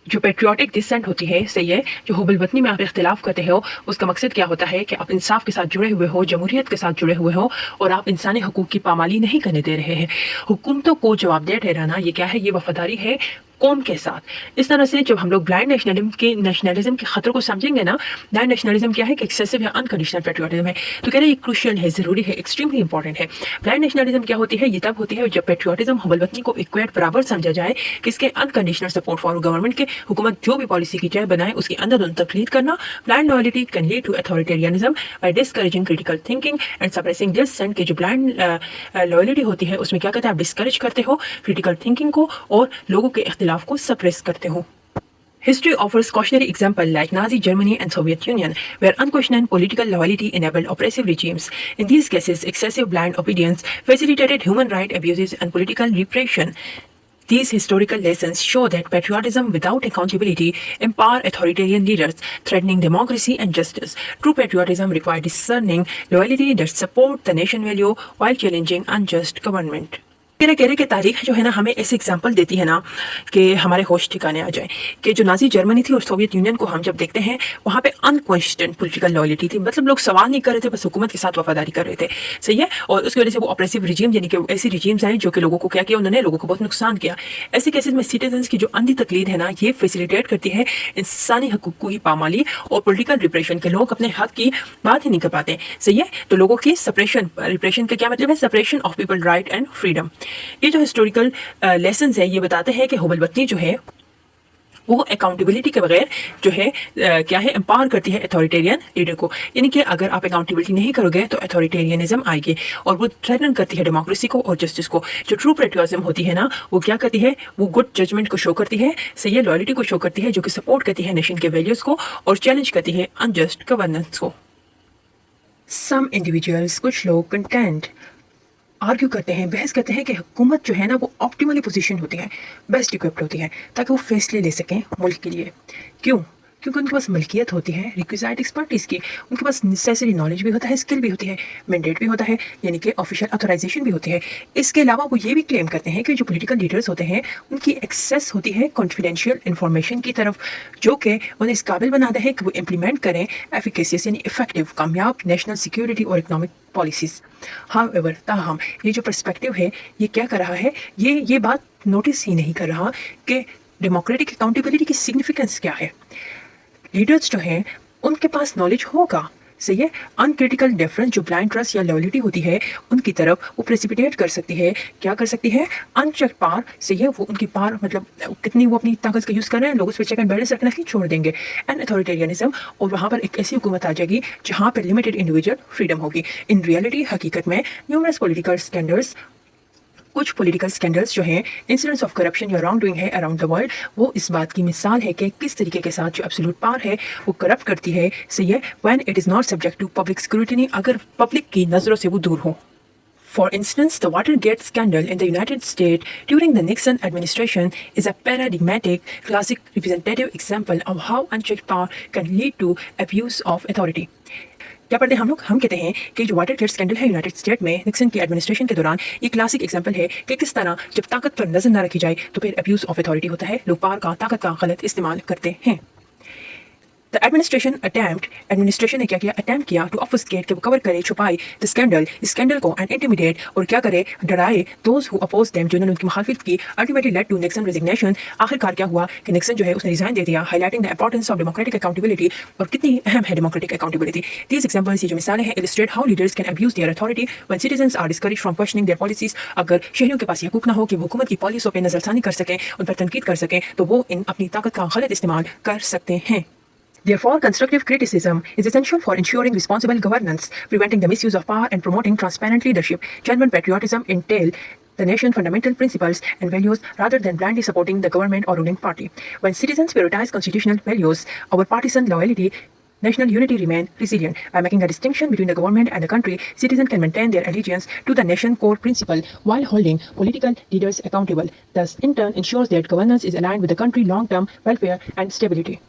जो patriotic decent होती है, सही है, जो हुब्बुल वतनी में आप इख्तिलाफ करते हो, उसका मकसद क्या होता है कि आप इंसाफ के साथ जुड़े हुए हो, जमहूरियत के साथ जुड़े हुए हो, और आप इंसानी हकूक़ की पामाली नहीं करने दे रहे हैं। हुकूमतों को जवाबदेह ठहराना ये क्या है? ये वफादारी है कौम के साथ। इस तरह से जब हम लोग ब्लाइंड नेशनलिज्म के खतरों को समझेंगे ना, ब्लाइंड नेशनलिज्म क्या है कि एक्सेसिव या अनकंडीशनल पेट्रियाटिज्म है, तो कह रहे हैं ये क्रूशियल है, ज़रूरी है, एक्सट्रीमली इंपॉर्टेंट है। ब्लाइंड नेशनलिज्म क्या होती है? ये तब होती है जब पेट्रियाटिज्म हुब्बुल वतनी को इक्वेट बराबर समझा जाए कि इसके अनकंडीशनल सपोर्ट फॉर गवर्नमेंट के, हुकूमत जो भी पॉलिसी की जाए बनाए उसके अंदर उन तकलीद करना। Blind loyalty can lead to authoritarianism by discouraging critical thinking and suppressing dissent. के जो ब्लाइंड लॉयल्टी होती है उसमें क्या कहते हैं? आप डिस्करेज करते हो क्रिटिकल थिंकिंग को और लोगों के इख्तिलाफ को सप्रेस करते हो। History offers cautionary examples like Nazi Germany and Soviet Union, where unquestioned political loyalty enabled oppressive regimes. In these cases, excessive blind obedience facilitated human rights abuses and political repression. These historical lessons show that patriotism without accountability empowers authoritarian leaders, threatening democracy and justice. True patriotism requires discerning loyalty that supports the nation value while challenging unjust government. मेरा कह रहे कि तारीख जो है ना हमें ऐसे एग्जाम्पल देती है ना कि हमारे होश ठिकाने आ जाए कि जो नाजी जर्मनी थी और सोवियत यूनियन को हम जब देखते हैं वहाँ पे अनक्वेश्चन पॉलिटिकल लॉयल्टी थी, मतलब लोग सवाल नहीं कर रहे थे, बस हुकूमत के साथ वफादारी कर रहे थे, सही है। और उसकी वजह से वो ऑपरेसिव रिजीम यानी कि ऐसी रिजीम्स आए जो कि लोगों को क्या किया, उन्होंने लोगों को बहुत नुकसान किया। ऐसे केसेस में सिटीजन्स की जो अंधी तकलीद है ना ये फैसिलिटेट करती है इंसानी हकूक़ की पामाली और पॉलिटिकल रिप्रेशन के लोग अपने हक की बात ही नहीं कर पाते, सही है। तो लोगों की सप्रेशन, रिप्रेशन का क्या मतलब है, suppression of people right and freedom. ये जो हिस्टोरिकल लेसन्स है ये बताते हैं कि हुबल वतनी जो है वो अकाउंटेबिलिटी के बगैर जो है क्या है, एम्पावर करती है अथॉरिटेरियन लीडर को, यानी कि अगर आप अकाउंटेबिलिटी नहीं करोगे तो अथॉरिटेरियनिज्म आएगी और वो थ्रेटन करती है डेमोक्रेसी को और जस्टिस को। जो ट्रू पेट्रियटिज्म होती है ना वो क्या करती है, वो गुड जजमेंट को शो करती है, सही है, लॉयल्टी को शो करती है, जो कि सपोर्ट करती है नेशन के वैल्यूज़ को और चैलेंज करती है अनजस्ट गवर्नेंस को। सम इंडिविजुअल्स, कुछ लोग कंटेंट आर्ग्यू करते हैं, बहस करते हैं कि हुकूमत जो है ना वो ऑप्टिमली पोजीशन होती है, बेस्ट इक्विप्ड होती है ताकि वो फैसले ले सकें मुल्क के लिए। क्यों? क्योंकि उनके पास मलकियत होती है रिक्विजाइट एक्सपर्टीज़ की, उनके पास नेसेसरी नॉलेज भी होता है, स्किल भी होती है, मैंडेट भी होता है, यानी कि ऑफिशियल ऑथराइजेशन भी होती है। इसके अलावा वो ये भी क्लेम करते हैं कि जो पॉलिटिकल लीडर्स होते हैं उनकी एक्सेस होती है कॉन्फिडेंशियल इंफॉर्मेशन की तरफ, जो कि उन्हें इस काबिल बनाता है कि वो इम्प्लीमेंट करें एफिकेसियस यानी इफेक्टिव कामयाब नेशनल सिक्योरिटी और इकनॉमिक पॉलिसीज़। हाउएवर, ताहम ये जो पर्सपेक्टिव है ये क्या कर रहा है, ये बात नोटिस ही नहीं कर रहा कि डेमोक्रेटिक अकाउंटेबिलिटी की सिग्निफिकेंस क्या है। लीडर्स जो हैं उनके पास नॉलेज होगा, सही है। अनक्रिटिकल डिफरेंस जो ब्लाइंड ट्रस्ट या लॉयल्टी होती है उनकी तरफ वो प्रेसिपिटेट कर सकती है, क्या कर सकती है, अनचेक पावर, सही है। वो उनकी पावर मतलब कितनी वो अपनी ताकत का यूज़ कर रहे हैं, लोग उस पर चेक एंड बैलेंस रखना ही छोड़ देंगे, एंड अथॉरिटेरियनिज्म, और वहाँ पर एक ऐसी हुकूमत आ जाएगी जहाँ पर लिमिटेड इंडिविजुअल फ्रीडम होगी। इन रियलिटी हकीकत में न्यूमरस पॉलिटिकल स्कैंडल्स, कुछ पॉलिटिकल स्कैंडल्स जो हैं, इंसिडेंट्स ऑफ करप्शन या रॉन्ग डूइंग है अराउंड द वर्ल्ड, वो इस बात की मिसाल है कि किस तरीके के साथ जो एब्सोल्यूट पावर है वो करप्ट करती है, सही है, when it is not subject to public scrutiny, अगर पब्लिक की नज़रों से वो दूर हो। For instance, the Watergate scandal in the United States during the Nixon administration is a paradigmatic, classic representative example of how unchecked power can lead to abuse of authority. क्या पढ़ते हैं हम लोग? हम कहते हैं कि जो वाटरगेट स्कैंडल है यूनाइटेड स्टेट में निक्सन की एडमिनिस्ट्रेशन के दौरान, ये क्लासिक एग्जांपल है कि किस तरह जब ताकत पर नजर न रखी जाए तो फिर अब्यूज ऑफ अथॉरिटी होता है, लोग पावर का, ताकत का गलत इस्तेमाल करते हैं। द एडमिनिस्ट्रेशन ने क्या किया, अटैम्प्ट किया टू ऑब्फुस्केट, कि वो कवर करे, छुपाए द स्कैंडल को, एंड इंटिमिडेट, और क्या करे, डराए दोज हु अपोज देम, जिन्होंने उनकी मुखालफत की। Ultimately led to Nixon resignation, आखिरकार क्या हुआ कि निक्सन जो है उसने रिजाइन दे दिया, highlighting the importance of democratic accountability, और कितनी अहम है डेमोक्रेटिक अकाउंटेबिलिटी। दीज एग्जांपल्स, ये जो मिसालें हैं, illustrate how leaders can abuse their authority when citizens are discouraged from questioning their policies. अगर शहरियों के पास ये हकूक ना हो कि वो हुकूमत की पॉलिसियों पर नजरसानी कर सकें, उन पर तनकीद कर सकें, तो वो इन अपनी ताकत का गलत इस्तेमाल कर सकते हैं। Therefore, constructive criticism is essential for ensuring responsible governance, preventing the misuse of power, and promoting transparent leadership. Genuine patriotism entails the nation's fundamental principles and values rather than blindly supporting the government or ruling party. When citizens prioritize constitutional values over partisan loyalty, national unity remains resilient. By making a distinction between the government and the country, citizens can maintain their allegiance to the nation's core principle while holding political leaders accountable. Thus, in turn, ensures that governance is aligned with the country's long-term welfare and stability.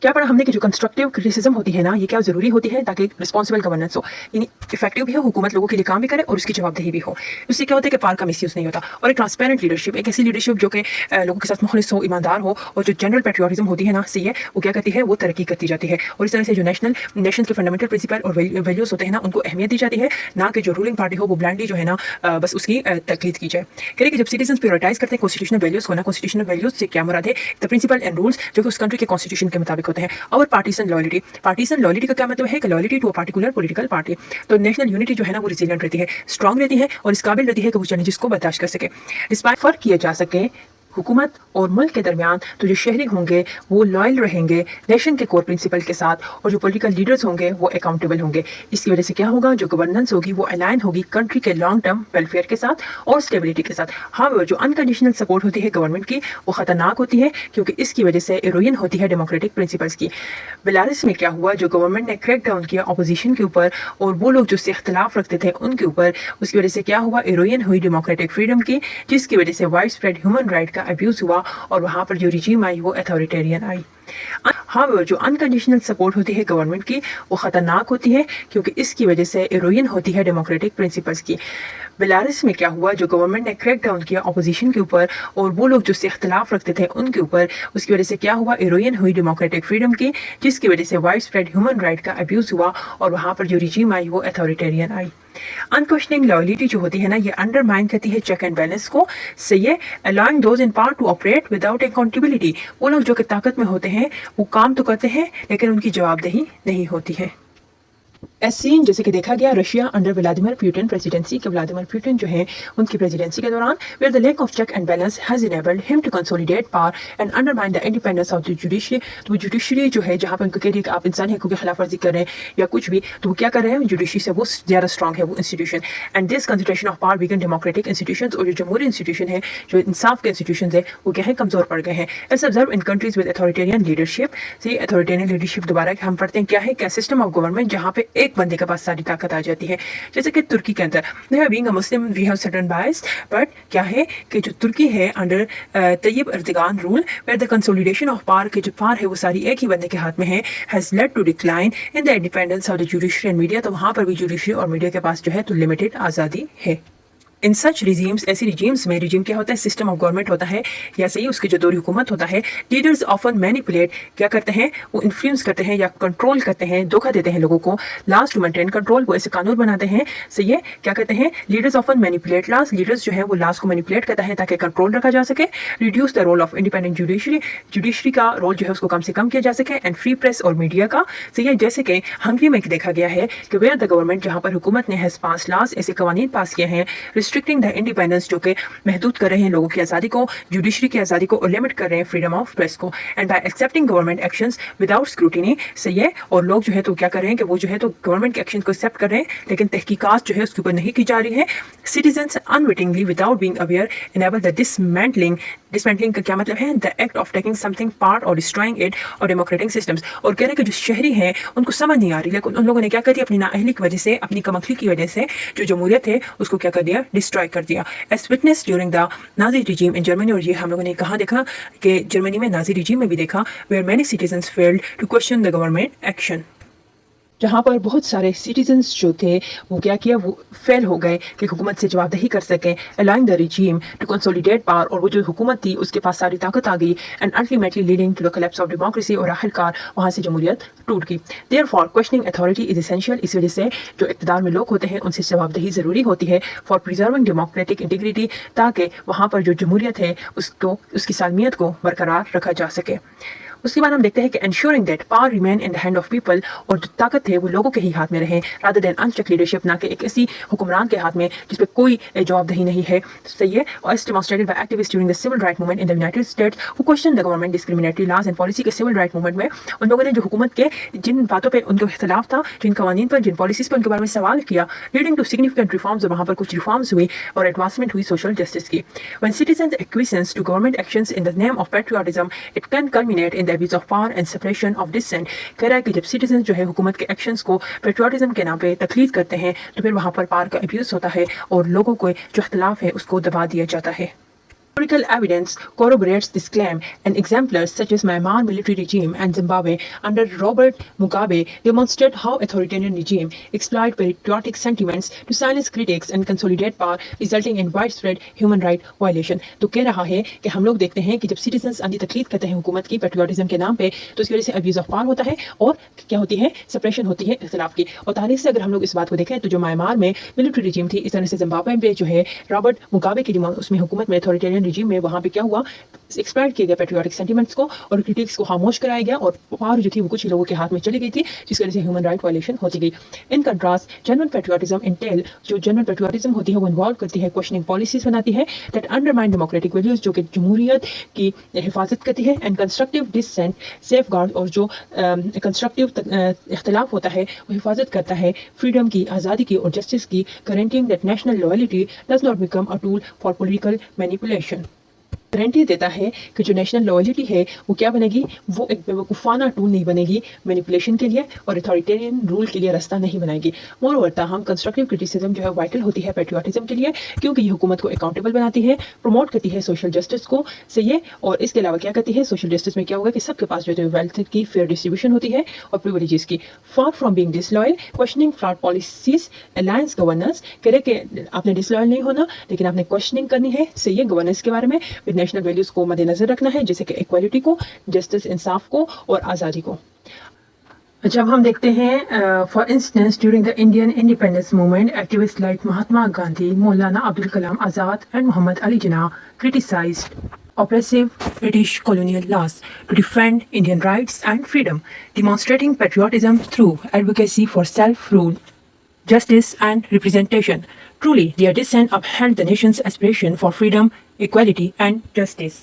क्या पढ़ा हमने कि जो constructive criticism होती है ना ये क्या ज़रूरी होती है ताकि रिस्पॉन्सिबल गवर्नेंस हो, यानी इफेक्टिव भी हो, हुकूमत लोगों के लिए काम भी करे और उसकी जवाबदेही भी हो। उससे क्या होता है कि पावर का मिसयूज़ नहीं होता, और एक ट्रांसपेरेंट लीडरशिप, एक ऐसी लीडरशिप जो कि लोगों के साथ मुखलिस हो, ईमानदार हो, और जो जनरल पेट्रियटिज्म होती है ना, सही है, वो क्या करती है, वो तरक्की करती जाती है। और इस तरह से जो नेशन के फंडामेंटल प्रिंसिपल और वैल्यूज़ होते हैं ना उनको अहमियत दी जाती है, ना कि जो रूलिंग पार्टी हो वो ब्लाइंडली जो है ना बस उसकी तकलीद की जाए। कह रहे कि जब सिटीजन प्रायोरिटाइज करते हैं कॉन्स्टिट्यूशनल वैल्यूज़ को ना, कॉन्स्टिट्यूशनल वैल्यूज़ से क्या मुराद है, द प्रिंसिपल एंड रूल्स जो कि उस कंट्री के कॉन्स्टिट्यूशन के मुताबिक होते हैं। और पार्टीसन लॉयल्टी का क्या मतलब है कि loyalty to a particular political party. तो नेशनल यूनिटी जो है ना वो रिजिलिएंट रहती है, स्ट्रांग रहती है और इस काबिल रहती है कि वो चैलेंजेस को बर्दाश्त कर सके, डिस्पाइट फर्क किए जा सके हुकूमत और मुल्क के दरमियान तो जो शहरी होंगे वो लॉयल रहेंगे नेशन के कोर प्रिंसिपल के साथ, और जो पॉलिटिकल लीडर्स होंगे वो अकाउंटेबल होंगे। इसकी वजह से क्या होगा, जो गवर्नेंस होगी वो अलाइन होगी कंट्री के लॉन्ग टर्म वेलफेयर के साथ और स्टेबिलिटी के साथ। हाँ, जो अनकंडीशनल सपोर्ट होती है गवर्नमेंट की वो खतरनाक होती है, क्योंकि इसकी वजह से इरोजन होती है डेमोक्रेटिक प्रिंसिपल्स की। बेलारूस में क्या हुआ, जो गवर्नमेंट ने क्रैक डाउन किया अपोजिशन के ऊपर और वो लोग जो उससे इख्तलाफ रखते थे उनके ऊपर, उसकी वजह से क्या हुआ, इरोजन हुई डेमोक्रेटिक फ्रीडम की, जिसकी वजह से वाइड स्प्रेड ह्यूमन राइट का अब्यूज हुआ और वहाँ पर जो रिजीम आई वो अथॉरिटेरियन आई। हाँ, जो अनकंडीशनल सपोर्ट होती है गवर्नमेंट की वो खतरनाक होती है, क्योंकि इसकी वजह से इरोजन होती है डेमोक्रेटिक प्रिंसिपल्स की। बेलारूस में क्या हुआ, जो गवर्नमेंट ने क्रैक डाउन किया अपोजिशन के ऊपर और वो लोग जो उससे इख्तलाफ रखते थे उनके ऊपर, उसकी वजह से क्या हुआ, इरोजन हुई डेमोक्रेटिक फ्रीडम की, जिसकी वजह से वाइड स्प्रेड ह्यूमन राइट का अब्यूज हुआ और वहाँ पर जो रिजीम आई वो अथॉरिटेरियन आई। अनक्वेश्चनिंग लॉयल्टी जो होती है ना, ये अंडरमाइन करती है चेक एंड बैलेंस को। सही है, allowing those in power to operate without accountability. वो लोग जो कि ताकत में होते हैं वो काम तो करते हैं लेकिन उनकी जवाबदेही नहीं होती है। सीन जैसे कि देखा गया Russia under Vladimir Putin presidency के, व्लादिमीर पुतिन जो है उनकी प्रेसिडेंसी के दौरान, where the lack of check and balance has enabled him to consolidate power and undermine the independence of the judiciary. तो जुडिशरी जो है, जहाँ पर उनको कह रही है कि आप इंसानी हकूक़ की खिलाफ वर्जी कर रहे हैं या कुछ भी, तो वो क्या कर रहे हैं, जुडिशरी से वो ज़्यादा स्ट्रॉन्ग है वो institution. And this concentration of power began democratic institution, और जो जमहूरी इंस्टीट्यूशन है, जो इंसाफ के इंस्टीट्यूशन है, वो क्या है, कमज़ोर पड़ गए हैं। As observe in countries with authoritarian leadership. से अथॉरिटेरियन लीडरशिप दोबारा हम पढ़ते हैं क्या है, क्या सिस्टम ऑफ गवर्नमेंट जहाँ पे एक बंदे के पास सारी ताकत आ जाती है। जैसे कि तुर्की के अंदर, being a Muslim we have certain bias, but क्या है कि जो तुर्की है under Tayyip Erdogan rule, where the consolidation of power के जो पावर है वो सारी एक ही बंदे के हाथ में है, has led to decline in the independence of the judiciary and media. तो वहाँ पर भी जुडिशरी और मीडिया के पास जो है तो लिमिटेड आज़ादी है। इन सच रिजीम्स, ऐसी रिजीम्स में, रिजीम क्या होता है, सिस्टम ऑफ गवर्नमेंट होता है या सही उसकी जो दौरी हुकूमत होता है, लीडर्स ऑफन मैनिपुलेट, क्या करते हैं, वो इन्फ्लुएंस करते हैं या कंट्रोल करते हैं, धोखा देते हैं लोगों को, लास्ट टू मेंटेन कंट्रोल, वो ऐसे कानून बनाते हैं। सही है, क्या करते हैं, leaders often manipulate last, leaders जो है वो लास्ट को मैनिपुलेट करता है ताकि कंट्रोल रखा जा सके। Reduce the role of independent judiciary, judiciary का रोल जो है उसको कम से कम किया जा सके। एंड फ्री प्रेस और मीडिया का। सही है, जैसे कि हंगरी में देखा गया है कि वेयर द गवर्नमेंट, जहाँ पर हुकूमत ने हैज पास लॉज, ऐसे कवानीन पास किए हैं रिस्ट्रिक्टिंग द इंडिपेंडेंस, जो कि महदूद कर रहे हैं लोगों की आज़ादी को, जुडिशरी की आज़ादी को, और लिमिट कर रहे हैं फ्रीडम ऑफ प्रेस को। And bye accepting government actions without scrutiny. सही है, और लोग जो है तो क्या कर रहे हैं कि वो जो है तो गवर्नमेंट के एक्शन को एक्सेप्ट कर रहे हैं लेकिन तहकीकात जो है उसके ऊपर नहीं की जा रही है। Citizens unwittingly without being aware enable the dismantling, dismantling का क्या मतलब है, the act of taking something part और डिस्ट्रॉइंग इट और डेमोक्रेटिक सिस्टम्स। और कह रहे हैं कि जो शहरी हैं उनको समझ नहीं आ रही, लेकिन उन लोगों ने क्या कर दिया, अपनी नाअहली की वजह से, अपनी कमअक्ली की वजह से जो जमहूरियत है उसको क्या कर दिया, डिस्ट्रॉय कर दिया। As witness during the Nazi regime in Germany, और ये हम लोगों ने कहाँ देखा कि जर्मनी में नाजी रिजीम में भी देखा, where many citizens failed to question the government action, जहाँ पर बहुत सारे सिटीजन्स जो थे वो क्या किया, वो फेल हो गए कि हुकूमत से जवाबदेही कर सकें, allowing the regime to consolidate power, और वो जो हुकूमत थी उसके पास सारी ताकत आ गई, and ultimately leading to the collapse of democracy, और आखिरकार वहाँ से जमहूरियत टूट गई। Therefore questioning authority is essential, इस वजह से जो इक़्तिदार में लोग होते हैं उनसे जवाबदेही ज़रूरी होती है, फॉर प्रिजर्विंग डेमोक्रेटिक इंटीग्रिटी, ताकि वहाँ पर जो जमहूरियत है उसको, उसकी सालमियत को बरकरार रखा जा सके। उसके बाद हम देखते हैं कि ensuring that power remain in the hand of people, और जो ताकत है वो लोगों के ही हाथ में रहे, rather than unchecked leadership, ना कि एक ऐसी हुक्मरान के हाथ में जिस पे कोई जवाबदेही नहीं है। सही है, as demonstrated by activists during the civil rights movement in the United States who questioned the government discriminatory laws and policy के civil rights movement में उन लोगों ने जो हुकूमत के जिन बातों पे उनका इख्तलाफ था, जिन कवानीन पर, जिन पॉलिसीज पर, उनके बारे में सवाल किया, leading to significant reforms, और वहाँ पर कुछ रिफॉर्म्स हुई और एडवांसमेंट हुई सोशल जस्टिस की। When citizens acquiesce to government actions in the name of patriotism, it can culminate in the abuse of power and separation of dissent। कह रहा है कि जब सिटीजन जो है हुकूमत के एक्शंस को पेट्रियोटिज्म के नाम पे तकलीद करते हैं तो फिर वहाँ पर पावर का अब्यूज होता है और लोगों को जो इख्तलाफ है उसको दबा दिया जाता है। Historical evidence corroborates this claim, and exemplars such as Myanmar military regime and Zimbabwe under Robert Mugabe demonstrate how authoritarian regime exploit patriotic sentiments to silence critics and consolidate power, resulting in widespread human right violation। तो कह रहा है कि हम लोग देखते हैं कि जब सिटीजन्स अंधी तकलीद करते हैं हुकूमत की पेट्रियोटिज्म के नाम पे, तो इसकी वजह से अब्यूज ऑफ पावर होता है और क्या होती है, सेपरेशन होती है इख्तिलाफ की। और तारीख से अगर हम लोग इस बात को देखें तो जो म्यांमार में मिलिट्री regime थी, इस तरह से जिम्बाब्वे में जो है रॉबर्ट मुगाबे की उसमें हुकूमत में अथॉरिटेरियन रिजीम में वहाँ पे क्या हुआ, एक्सप्लॉइट किया गया पेट्रियाटिक सेंटिमेंट्स को और क्रिटिक्स को खामोश कराया गया और पावर जो थी वो कुछ ही लोगों के हाथ में चली गई थी, जिसकी वजह से ह्यूमन राइट वायलेशन होती गई। In contrast genuine patriotism Intel, जो जेन्युइन पेट्रियाटिज्म होती है वो इन्वॉल्व करती है क्वेश्चनिंग पॉलिसीज बनाती है दैट अंडरमाइन डेमोक्रेटिक वैल्यूज, जो कि जमहूरियत की हिफाजत करती है, एंड कंस्ट्रक्टिव डिसेंट सेफगार्ड, और जो कंस्ट्रक्टिव इख्तिलाफ होता है वो हिफाजत करता है फ्रीडम की, आज़ादी की और जस्टिस की, guaranteeing that national loyalty does not become a tool for political manipulation. Guarantee देता है कि जो नेशनल लॉयल्टी है वो क्या बनेगी, वो एक बेवकूफ़ाना टूल नहीं बनेगी मैनिपुलेशन के लिए और अथॉरिटेरियन रूल के लिए रास्ता नहीं बनाएगी। मोर हम कंस्ट्रक्टिव क्रिटिसिज्म जो है वाइटल होती है पेट्रियाटिज्म के लिए, क्योंकि ये हुकूमत को अकाउंटेबल बनाती है, प्रमोट करती है सोशल जस्टिस को, सही है। और इसके अलावा क्या करती है, सोशल जस्टिस में क्या होगा कि सबके पास जो है वेल्थ की फेयर डिस्ट्रीब्यूशन होती है और प्रिविलेजेस की। Far from being disloyal, questioning flawed policies, alliance governance, कह रहे कि आपने डिसलॉयल नहीं होना लेकिन आपने क्वेश्चनिंग करनी है, सही है, गवर्नेंस के बारे में, विद नेशनल वैल्यूज को मद्देनजर रखना है, जैसे कि इक्वालिटी को, जस्टिस, इंसाफ को और आज़ादी को। जब हम देखते हैं for instance during the Indian independence movement, activist like Mahatma Gandhi, Maulana Abdul Kalam Azad and Mohammad Ali Jinnah criticized oppressive British colonial laws to defend Indian rights and freedom, demonstrating patriotism through advocacy for self-rule, justice and representation. Truly, their dissent upheld the nation's aspiration for freedom, equality and justice,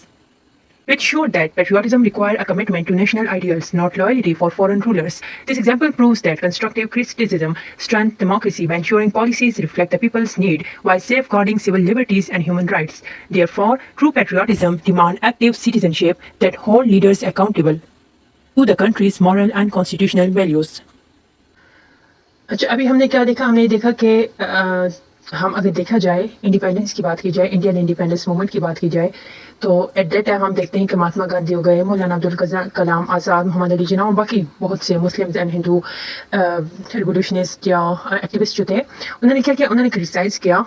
which showed that patriotism required a commitment to national ideals, not loyalty for foreign rulers. This example proves that constructive criticism strengthens democracy by ensuring policies reflect the people's need while safeguarding civil liberties and human rights. Therefore, true patriotism demands active citizenship that hold leaders accountable to the country's moral and constitutional values. अच्छा, अभी हमने क्या देखा, हमने देखा कि हम अगर देखा जाए, इंडिपेंडेंस की बात की जाए, इंडियन इंडिपेंडेंस मूवमेंट की बात की जाए, तो एट दैट टाइम हम देखते हैं कि महात्मा गांधी हो गए, मौलाना अब्दुल कलाम आज़ाद, मोहम्मद अली जिन्ना और बाकी बहुत से मुस्लिम एंड हिंदू रिवोल्यूशनिस्ट या एक्टिविस्ट जो थे, उन्होंने क्या किया, उन्होंने क्रिटिसाइज किया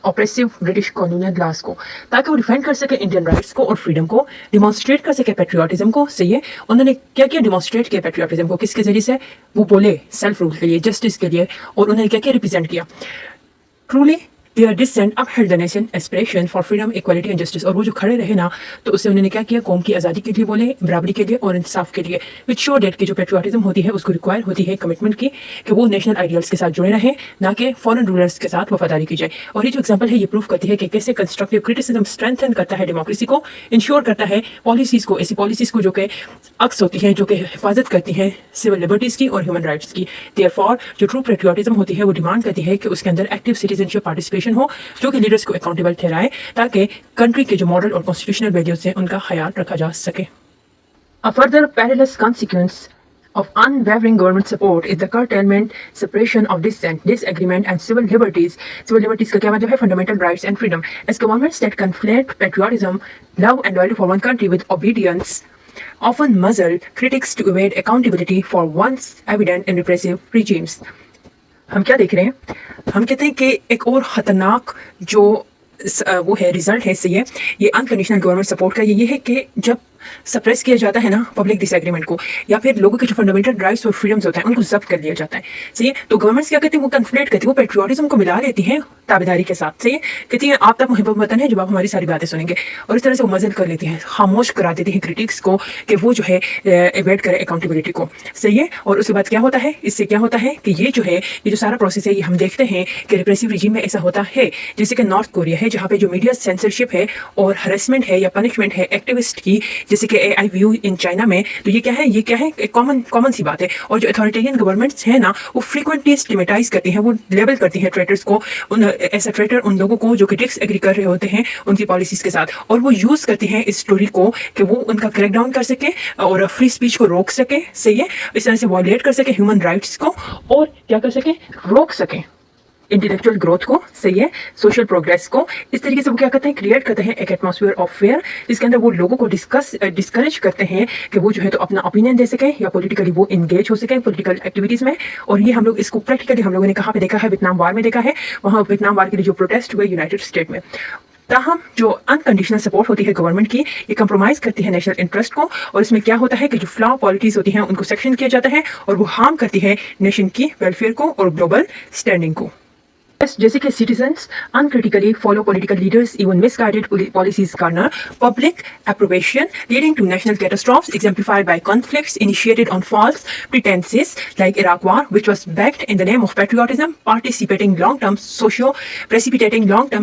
ऑप्रेसिव ब्रिटिश कॉलोनियल लॉज को, ताकि वो डिफेंड कर सके इंडियन राइट्स को और फ्रीडम को, डिमॉन्स्ट्रेट कर सके पेट्रियाटिज्म को, सही है। उन्होंने क्या किया, डिमॉन्स्ट्रेट किया पेट्रियाटिज्म को, किसके जरिए से, वो बोले सेल्फ रूल के लिए, जस्टिस के लिए, और उन्होंने क्या किया, रिप्रेजेंट किया। Truly, their dissent upheld the nation aspiration for freedom, equality and justice. और वो जो खड़े रहे ना, तो उससे उन्होंने क्या किया, कौम की आज़ादी के लिए बोले, बराबरी के लिए और इंसाफ के लिए, विच शो डेट कि जो पेट्रियाटिज्म होती है उसको रिक्वायर होती है कमिटमेंट की, कि वो नेशनल आइडियल्स के साथ जुड़े रहें, ना कि फॉरेन रूलर्स के साथ वफादारी की जाए। और ये जो एग्जाम्पल है ये प्रूव करती है कि कैसे कंस्ट्रक्टिव क्रिटिसिज्म स्ट्रेंथन करता है डेमोक्रेसी को, इंश्योर करता है पॉलिसीज़ को, ऐसी पॉलिसीज़ को जो कि अक्स होती हैं, जो कि हिफाजत करती हैं सिविल लिबर्टीज़ की और ह्यूमन राइट्स की। देयरफॉर जो ट्रू पेट्रियाटिज्म होती है वो डिमांड करती है कि उसके अंदर एक्टिव सिटीजनशिप पार्टिसिपेशन हो, जो कि लीडर्स को अकाउंटेबल ठहराए, ताकि कंट्री के जो मॉरल और कॉन्स्टिट्यूशनल वैल्यूज हैं उनका ख्याल रखा जा सके। A further perilous consequence of unwavering government support is the curtailment, suppression of dissent, disagreement and civil liberties. Civil liberties का क्या मतलब है, fundamental rights and freedom. As governments that conflate patriotism, love and loyalty for one country with obedience often muzzle critics to evade accountability for once evident and repressive regimes. हम क्या देख रहे हैं, हम कहते हैं कि एक और ख़तरनाक जो वो है रिजल्ट है इससे, ये अनकंडीशनल गवर्नमेंट सपोर्ट का ये है कि जब सप्रेस किया जाता है ना पब्लिक डिसएग्रीमेंट को, या फिर लोगों के जो फंडामेंटल राइट्स और फ्रीडम्स होते हैं उनको जब्त कर लिया जाता है, सही है। तो गवर्नमेंट्स क्या कहती है, वो कन्फ्लेट करती है, वो पेट्रियाटिज्म को मिला लेती हैं ताबेदारी के साथ, सही है। कहती हैं आप तक मुहिब्बत वतन है जब आप हमारी सारी बातें सुनेंगे, और इस तरह से वो मजल कर लेती हैं, खामोश करा देती हैं क्रिटिक्स को कि वो जो है एवेड करे अकाउंटेबिलिटी को, सही है। और उसके बाद क्या होता है, इससे क्या होता है कि ये जो सारा प्रोसेस है ये हम देखते हैं कि रिप्रेसिव रिजीम में ऐसा होता है, जैसे कि नॉर्थ कोरिया है जहाँ पे जो मीडिया सेंसरशिप है और हरेसमेंट है या पनिशमेंट है एक्टिविस्ट की, जैसे कि AI व्यू इन चाइना में, तो ये क्या है एक कॉमन सी बात है। और जो अथॉरिटेरियन गवर्नमेंट्स है ना, वो फ्रीक्वेंटली स्टिमेटाइज करती हैं, वो लेबल करती हैं ट्रेटर्स को, ऐसा ट्रेटर उन लोगों को जो कि डिस एग्री कर रहे होते हैं उनकी पॉलिसीज के साथ, और वो यूज करती हैं इस स्टोरी को कि वो उनका क्रैकडाउन कर सके और फ्री स्पीच को रोक सके, सही है, इस तरह से वॉयलेट कर सके ह्यूमन राइट्स को, और क्या कर सके, रोक सके इंटेलेक्चुअल ग्रोथ को, सही है, सोशल प्रोग्रेस को। इस तरीके से वो क्या करते हैं, क्रिएट करते हैं एक एटमॉस्फेयर ऑफ फेयर, जिसके अंदर वो लोगों को डिस्करेज करते हैं कि वो जो है तो अपना ओपिनियन दे सकें या पॉलिटिकली वो इंगेज हो सकें पॉलिटिकल एक्टिविटीज में। और ये हम लोग इसको प्रैक्टिकली हम लोगों ने कहाँ पे देखा है, वियतनाम वार में देखा है। वहाँ वियतनाम वार के लिए जो प्रोटेस्ट हुए यूनाइटेड स्टेट में, ताहम जो अनकंडीशनल सपोर्ट होती है गवर्नमेंट की, ये कंप्रोमाइज करती है नेशनल इंटरेस्ट को, और इसमें क्या होता है कि जो फ्लॉ पॉलिटीज होती हैं उनको सेक्शन किया जाता है, और वो हार्म करती है नेशन की वेलफेयर को और ग्लोबल स्टैंडिंग को। जैसे कि citizens uncritically follow political leaders, even misguided policies garner public approbation, leading to national catastrophes exemplified by conflicts initiated on false pretenses like Iraq War, which was backed in the name of patriotism, precipitating long-term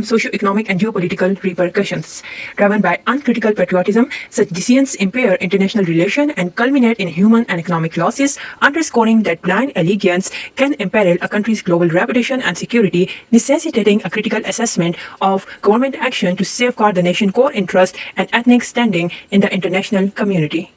socio-economic and geopolitical repercussions. Driven by uncritical patriotism, such decisions impair international relations and culminate in human and economic losses, underscoring that blind allegiance can imperil a country's global reputation and security, necessitating a critical assessment of government action to safeguard the nation's core interest and ethnic standing in the international community.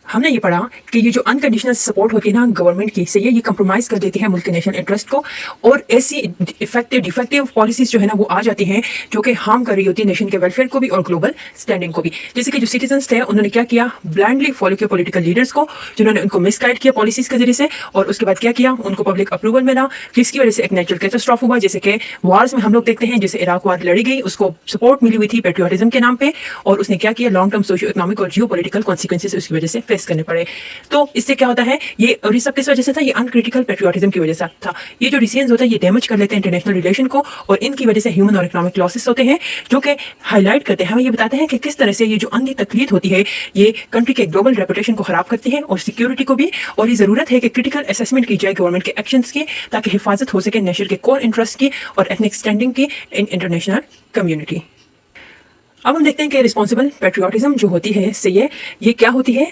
हमने ये पढ़ा कि ये जो unconditional support होती है ना government की, से ये कंप्रोमाइज कर देती है मुल्क के नेशनल इंटरेस्ट को, और ऐसी डिफेक्टिव पॉलिसीज जो है ना वो आ जाती हैं जो कि हार्म कर रही होती है नेशन के वेलफेयर को भी और ग्लोबल स्टैंडिंग को भी. जैसे कि जो सिटीजन्स थे उन्होंने क्या किया, ब्लाइंडली फॉलो किया पॉलिटिकल लीडर्स को जिन्होंने उनको मिसगाइड किया पॉलिसीज के जरिए से, और उसके बाद क्या किया, उनको पब्लिक अप्रूवल मिला जिसकी वजह से एक नेचुरल कैटास्ट्रॉफ हुआ. जैसे कि वार्स में हम लोग देखते हैं, जैसे इराक वार लड़ी गई, उसको सपोर्ट मिली हुई थी पेट्रियोटिज्म के नाम पे, और उसने क्या किया, लॉन्ग टर्म सोशियो इकोनॉमिक और जियो पॉलिटिकल कॉन्सिक्वेंसेज उसकी वजह से फेस करने पड़े. तो इससे क्या होता है, ये और ये सब किस वजह से था, ये अनक्रिटिकल पेट्रियोटिज्म की वजह से था. ये जो डिसीजंस होता है ये डैमेज कर लेते हैं इंटरनेशनल रिलेशन को, और इनकी वजह से ह्यूमन और इकोनॉमिक लॉसेस होते हैं जो कि हाईलाइट करते हैं, हमें ये बताते हैं कि किस तरह से ये जो अंधी तकलीद होती है ये कंट्री के ग्लोबल रेपुटेशन को खराब करती है और सिक्योरिटी को भी. और ये जरूरत है कि क्रिटिकल असेसमेंट की जाए गवर्नमेंट के एक्शंस की, ताकि हिफाजत हो सके नेशन के कोर इंटरेस्ट की और एथनिक स्टैंडिंग की इन इंटरनेशनल कम्युनिटी. अब हम देखते हैं कि रिस्पॉन्सिबल पेट्रियोटिज्म जो होती है इससे ये क्या होती है,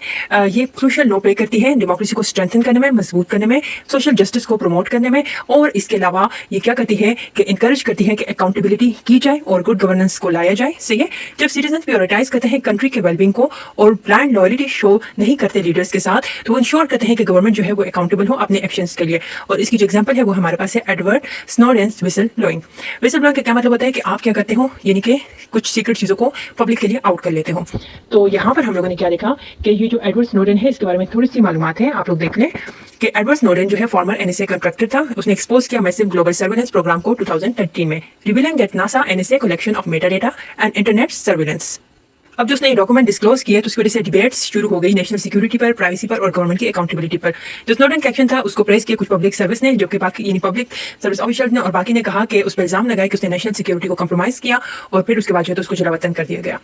ये क्रूशियल रोल प्ले करती है डेमोक्रेसी को स्ट्रेंथन करने में, मजबूत करने में, सोशल जस्टिस को प्रमोट करने में, और इसके अलावा ये क्या करती है कि इंकरेज करती है कि अकाउंटेबिलिटी की जाए और गुड गवर्नेंस को लाया जाए. सही है, जब सिटीजन प्रायोरिटाइज करते हैं कंट्री के वेलबींग को और ब्लाइंड लॉयल्टी शो नहीं करते लीडर्स के साथ, तो वो इंश्योर करते हैं कि गवर्नमेंट जो है वो अकाउंटेबल हो अपने एक्शंस के लिए. और इसकी जो एग्जांपल है वो हमारे पास है Edward Snowden's whistle blowing. Whistle blowing का क्या मतलब होता है कि आप क्या करते हो, यानी कि कुछ सीक्रेट चीजों को पब्लिक के लिए आउट कर लेते हो. तो यहाँ पर हम लोगों ने क्या देखा कि ये जो एडवर्ड स्नोडेन है इसके बारे में थोड़ी सी मालूमात है, आप लोग देख लें कि एडवर्ड स्नोडेन जो है फॉर्मर एनएसए कॉन्ट्रैक्टर था. उसने एक्सपोज किया मैसिव ग्लोबल सर्वेलेंस प्रोग्राम को 2013 में, revealing that NASA NSA collection of Meta data and internet surveillance. अब जो उसने डॉक्यूमेंट डिस्क्लोज किया तो उसकी वजह से डिबेट्स शुरू हो गई नेशनल सिक्योरिटी पर, प्राइवेसी पर और गवर्नमेंट की अकाउंटेबिलिटी पर. जो स्नोडेन का एक्शन था उसको प्रेस किया कुछ पब्लिक सर्विस ने, जो कि बाकी यानी पब्लिक सर्विस ऑफिशियल ने, और बाकी ने कहा कि उस पर इल्जाम लगाया कि उसने नेशनल सिक्योरिटी को कंप्रोमाइज किया, और फिर उसके बाद जो है तो उसको जलावतन कर दिया गया.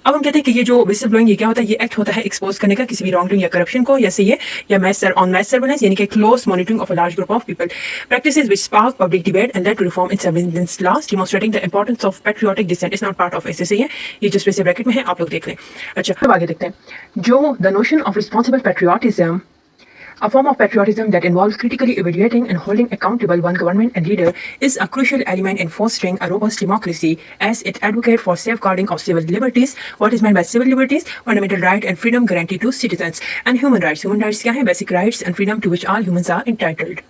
अब हम कहते हैं कि ये जो विसल ब्लोइंग ये क्या होता है, ये एक्ट होता है एक्सपोज करने का किसी भी रॉन्ग डूइंग या करप्शन को, या सही है, या मैस सर्वेलेंस यानी कि close monitoring of a large group of people, practices which spark public debate and led to reform in surveillance laws, demonstrating the importance of patriotic dissent is not part of essay. सही है, ये just वैसे bracket में है, आप लोग देख लें. अच्छा, अब आगे देखते हैं. जो the notion of responsible patriotism, a form of patriotism that involves critically evaluating and holding accountable one government and leader, is a crucial element in fostering a robust democracy as it advocates for safeguarding of civil liberties. What is meant by civil liberties? Fundamental right and freedom guaranteed to citizens. And human rights. Human rights क्या है? Basic rights and freedom to which all humans are entitled.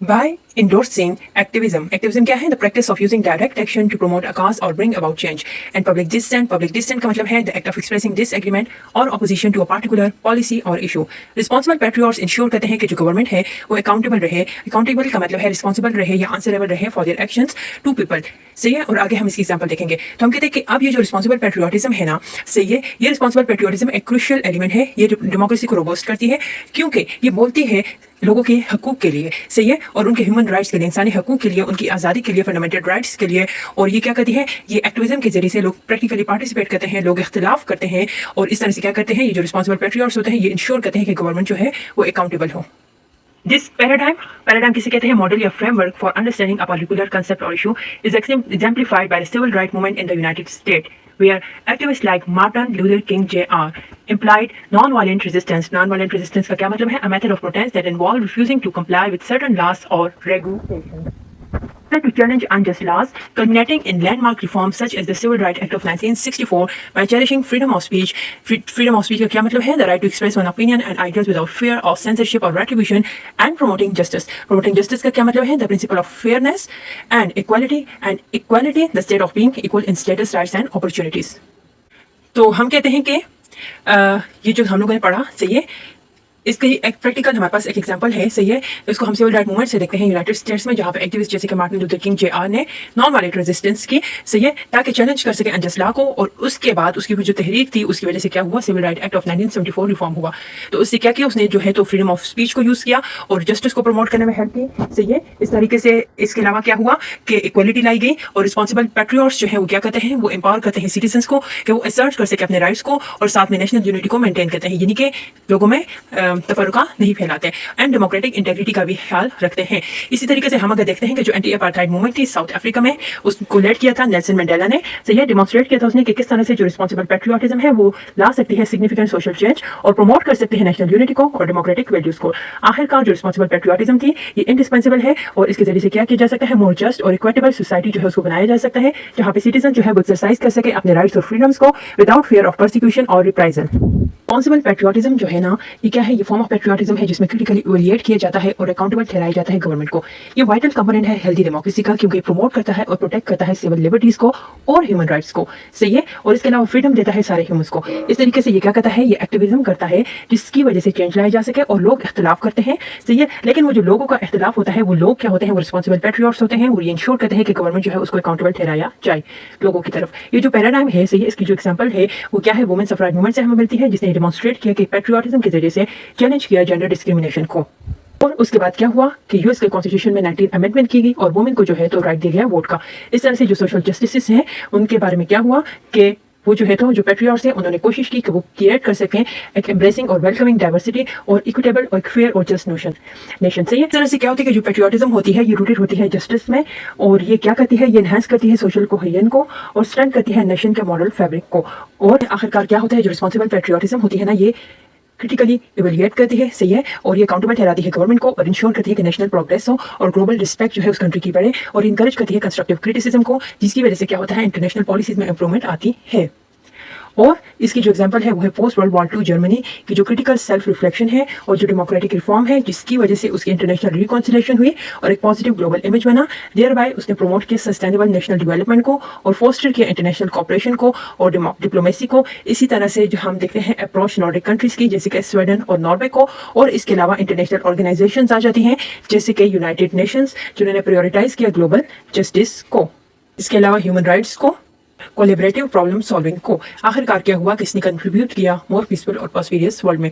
By endorsing activism. Activism क्या है? The practice of using direct action to promote a cause or bring about change. And public dissent. Public dissent का मतलब है the act of expressing disagreement or opposition to a particular policy or issue. Responsible patriots ensure करते हैं कि जो government है वो accountable रहे. Accountable का मतलब है responsible रहे या answerable रहे for their actions to people. सही है, और आगे हम इसकी एग्जाम्पल देखेंगे. तो हम कहते हैं कि अब ये जो रिस्पॉन्सिबल पेट्रियोटिज्म है ना, सही है, ये रिस्पॉन्सिबल पेट्रियोटिज्म एक क्रूशियल एलिमेंट है, ये डेमोक्रेसी को रोबस्ट करती है, क्योंकि ये बोलती है लोगों के हकूक के लिए, सही है, और उनके ह्यूमन राइट्स के लिए, इंसानी हकूक के लिए, उनकी आज़ादी के लिए, फंडामेंटल राइट्स के लिए. और ये क्या करती है, ये एक्टिविज्म के जरिए से लोग प्रैक्टिकली पार्टिसिपेट करते हैं, लोग इख्तिलाफ करते हैं, और इस तरह से क्या करते हैं, ये जो रिस्पॉन्सिबल पेट्रियोट्स होते हैं ये इंश्योर करते हैं कि गवर्नमेंट जो है वो अकाउंटेबल हो. This paradigm किसे कहते हैं, मॉडल या framework for understanding a particular concept और issue, is exemplified by the civil rights movement in the United States, where activists like Martin Luther King Jr. implied non-violent resistance. Non-violent resistance का क्या मतलब है? A method of protest that involves refusing to comply with certain laws or regulations. To challenge unjust laws, culminating in landmark reforms such as the Civil Rights Act of 1964, by cherishing freedom of speech. Freedom of speech का क्या मतलब है? The right to express one's opinion and ideas without fear of censorship or retribution, and promoting justice. Promoting justice का क्या मतलब है? The principle of fairness and equality, the state of being equal in status, rights and opportunities. तो हम कहते हैं कि ये जो हम लोगों ने पढ़ा, सही है, इसका एक प्रैक्टिकल हमारे पास एक एग्जांपल है, सही है। इसको हम सिविल राइट मूवमेंट से देखते हैं यूनाइटेड स्टेट्स में, जहाँ पे एक्टिविस्ट जैसे कि मार्टिन लूथर किंग JR ने नॉन वायलेंट रेजिस्टेंस की, सही है, ताकि चैलेंज कर सके अनजस्ट लॉ को। और उसके बाद उसकी जो तहरीक थी उसकी वजह से क्या हुआ, civil right act of 1974 reform हुआ। तो उससे क्या किया, उसने जो है तो फ्रीडम ऑफ स्पीच को यूज किया और जस्टिस को प्रमोट करने में हेल्प की, सही है। इस तरीके से इसके अलावा क्या हुआ कि इक्वालिटी लाई गई और रिस्पॉन्सिबल पैट्रियट्स जो है वो क्या करते हैं, वो एम्पावर करते हैं सिटीजन्स को कि वो असर्ट कर सके अपने राइट्स को और साथ में नेशनल यूनिटी को मेंटेन करते हैं, यानी कि लोगों में तफरुका नहीं फैलाते एंड डेमोक्रेटिक इंटेग्रिटी का भी ख्याल रखते हैं। इसी तरीके से हम अगर देखते हैं कि जो एंटी अपार्थाइड मूवमेंट थी साउथ अफ्रीका में, उसको लीड किया था नेल्सन मंडेला ने, सही है। डेमोन्स्ट्रेट किया था उसने कि किस तरह से जो रिस्पॉन्सिबल पैट्रियटिज्म है वो ला सकती है सिग्निफिकेंट सोशल चेंज और प्रमोट कर सकते हैं नेशनल यूनिटी को और डेमोक्रेटिक वैल्यूज को। आखिरकार जो रिस्पॉन्सिबल पैट्रियटिज्म थी ये इंडिस्पेंसिबल है और इसके जरिए से क्या किया जा सकता है, मोर जस्ट और इक्विटेबल सोसाइटी जो है उसको बनाया जा सकता है, जहाँ पे सिटीजन जो है वो एक्सरसाइज कर सके अपने राइट्स और फ्रीडम्स को विदाउट फियर ऑफ परसिक्यूशन और रिप्राइजल। रिस्पॉन्सिबल पैट्रियटिज्म जो है ना, ये क्या है, ये फॉर्म ऑफ पैट्रियटिज्म है जिसमें क्रिटिकली इवैल्यूएट किया जाता है और अकाउंटेबल ठहराया जाता है गवर्नमेंट को। ये वाइटल कंपोनेंट है हेल्दी डेमोक्रेसी का, क्योंकि प्रमोट करता है और प्रोटेक्ट करता है सिविल लिबर्टीज को और ह्यूमन राइट्स को, सही है। और इसके अलावा फ्रीडम देता है सारे ह्यूमंस को। इस तरीके से ये क्या करता है, ये एक्टिविज्म करता है जिसकी वजह से चेंज लाया जा सके। और लोग इख्तिलाफ करते हैं, सही है, लेकिन वो जो लोगों का इख्तिलाफ होता है वो लोग क्या होते हैं, वो रिस्पॉन्सिबल पैट्रियट्स होते हैं। वो ये इंश्योर करते हैं कि गवर्नमेंट जो है उसको अकाउंटेबल ठहराया जाए लोगों की तरफ। ये जो पैराडाइम है, सही है, इसकी जो एग्जांपल है वो क्या है, वुमेन सफराज मूवमेंट से हमें मिलती है, जिसने डेमोन्स्ट्रेट किया कि पैट्रियटिज्म के जरिए से चैलेंज किया जेंडर डिस्क्रिमिनेशन को। और उसके बाद क्या हुआ कि यूएस के कॉन्स्टिट्यूशन में 19 अमेंडमेंट की गई और वुमेन को जो है तो राइट दिया गया वोट का। इस तरह से जो सोशल जस्टिस हैं उनके बारे में क्या हुआ कि वो जो है तो जो पैट्रियट्स हैं उन्होंने कोशिश की कि वो क्रिएट कर सकें एक एम्ब्रेसिंग और वेलकमिंग डाइवर्सिटी और इक्विटेबल और फेयर और जस्ट नेशन। सही है। इस तरह से क्या होती है कि जो पैट्रियटिज्म होती है ये रूटेड होती है जस्टिस में और ये क्या करती है, ये एनहांस करती है सोशल कोहेजन को और स्ट्रेंथ करती है नेशन के मॉरल फैब्रिक को। और आखिरकार क्या होता है, जो रिस्पॉन्सिबल पैट्रियटिज्म होती है ना, ये क्रिटिकली इवेल्युएट करती है, सही है, और ये अकाउंटेबल ठहराती है गवर्नमेंट को और इंश्योर करती है कि नेशनल प्रोग्रेस हो और ग्लोबल रिस्पेक्ट जो है उस कंट्री की बढ़े और इंकरेज करती है कंस्ट्रक्टिव क्रिटिसिज्म को, जिसकी वजह से क्या होता है, इंटरनेशनल पॉलिसीज में इंप्रूवमेंट आती है। और इसकी जो एग्जांपल है वो है पोस्ट वर्ल्ड वॉर 2 जर्मनी की जो क्रिटिकल सेल्फ रिफ्लेक्शन है और जो डेमोक्रेटिक रिफॉर्म है, जिसकी वजह से उसकी इंटरनेशनल रिकॉन्सिलेशन हुई और एक पॉजिटिव ग्लोबल इमेज बना। देयर बाय उसने प्रमोट किया सस्टेनेबल नेशनल डेवलपमेंट को और फोस्टर किया इंटरनेशनल कॉपरेशन को और डिप्लोमेसी को। इसी तरह से जो हम देखते हैं अप्रोच नॉर्डिक कंट्रीज की, जैसे कि स्वीडन और नॉर्वे को। और इसके अलावा इंटरनेशनल ऑर्गेनाइजेशंस आ जाती हैं, जैसे कि यूनाइटेड नेशंस, जिन्होंने प्रायोरिटाइज किया ग्लोबल जस्टिस को। इसके अलावा ह्यूमन राइट्स को, कोलैबोरेटिव प्रॉब्लम सॉल्विंग को। आखिरकार क्या हुआ कि इसने कंट्रीब्यूट किया मोर पीसफुल और प्रॉस्पेरियस वर्ल्ड में।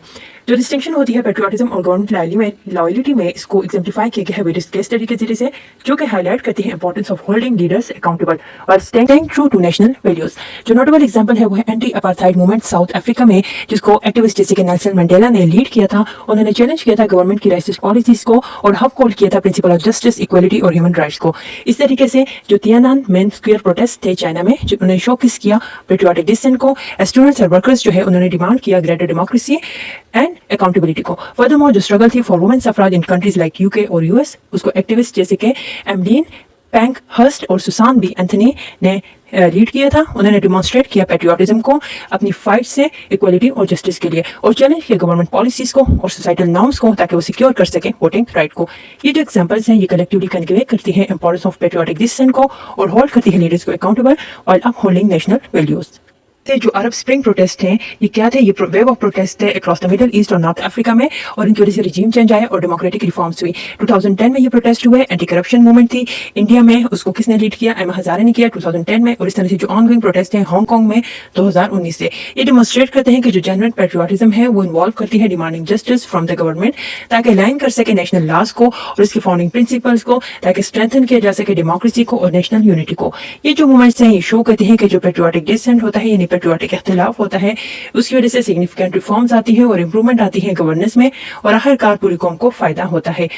जो डिस्टिंक्शन होती है पैट्रियटिज्म और गवर्नमेंट लॉयल्टी में, इसको एग्जाम्प्लीफाई किया गया है वेरियस केस स्टडी के जरिए से, जो कि हाईलाइट करती है importance of holding leaders accountable और staying true to national values. जो नोटेबल एग्जांपल है वो है anti apartheid movement South Africa में, जिसको एक्टिविस्ट जैसे कि नेल्सन मंडेला ने लीड किया था। उन्होंने चैलेंज किया था गवर्नमेंट की राइसिस्ट पॉलिसीज को और हब होल्ड किया था प्रिंसिपल ऑफ जस्टिस, इक्वालिटी और ह्यूमन राइट्स को। इस तरीके से जो तियानन मेन स्क्वायर प्रोटेस्ट थे चाइना में, जिन्होंने शोकेस किया पेट्रियोटिक डिसेंट को। स्टूडेंट्स और वर्कर्स जो है उन्होंने डिमांड किया ग्रेटर डेमोक्रेसी एंड अकाउंटेबिलिटी को। फर्दरमोर जो स्ट्रगल थी for women suffrage in countries like UK और यूएस, उसको एक्टिविस्ट जैसे कि एमडीन पैंक हर्स्ट और सुसान बी एंथनी ने लीड किया था। उन्होंने डिमॉन्स्ट्रेट किया पैट्रियटिज्म को अपनी फाइट से इक्वालिटी और जस्टिस के लिए और चैलेंज किया गवर्नमेंट पॉलिसीज को और सोसाइटल नॉर्म्स को, ताकि वो सिक्योर कर सकें वोटिंग राइट को। ये जो एग्जांपल्स हैं ये कलेक्टिवली कन्वे करती है इंपॉर्टेंस ऑफ पैट्रियोटिक डिसेंट को और होल्ड करती है लीडर्स को अकाउंटेबल और अपहोल्डिंग नेशनल वैल्यूज। जो अरब स्प्रिंग प्रोटेस्ट हैं ये क्या थे, ये वेव ऑफ प्रोटेस्ट थे अक्रॉस द मिडिल ईस्ट और नॉर्थ अफ्रीका में और इनकी वजह से रिजीम चेंज आया और डेमोक्रेटिक रिफॉर्म्स हुई। 2010 में ये प्रोटेस्ट हुए, एंटी करप्शन मूवमेंट थी इंडिया में, उसको किसने लीड किया, एमा हजारे ने किया 2010 में। और इस तरह से जो ऑनगोइंग प्रोटेस्ट हैं हांगकांग में 2019 से, ये डेमोन्स्ट्रेट करते हैं कि जो जेन्युइन पैट्रियटिज्म है वो इन्वॉल्व करती है demanding justice from the government, ताकि अलाइन कर सके नेशनल लॉज को और इसके फाउंडिंग प्रिंसिपल्स को, ताकि स्ट्रेंथन किया जा सके डेमोक्रेसी को और नेशनल यूनिटी को। ये जो मूवमेंट्स हैं ये शो करती हैं कि जो पैट्रियोटिक डिसेंट होता है यानी पैट्रियोटिक इख्तिलाफ होता है, उसकी वजह से सिग्निफिकेंट रिफॉर्म्स आती है और इंप्रूवमेंट आती है गवर्नेंस में और आखिरकार पूरी कौम को फायदा होता है।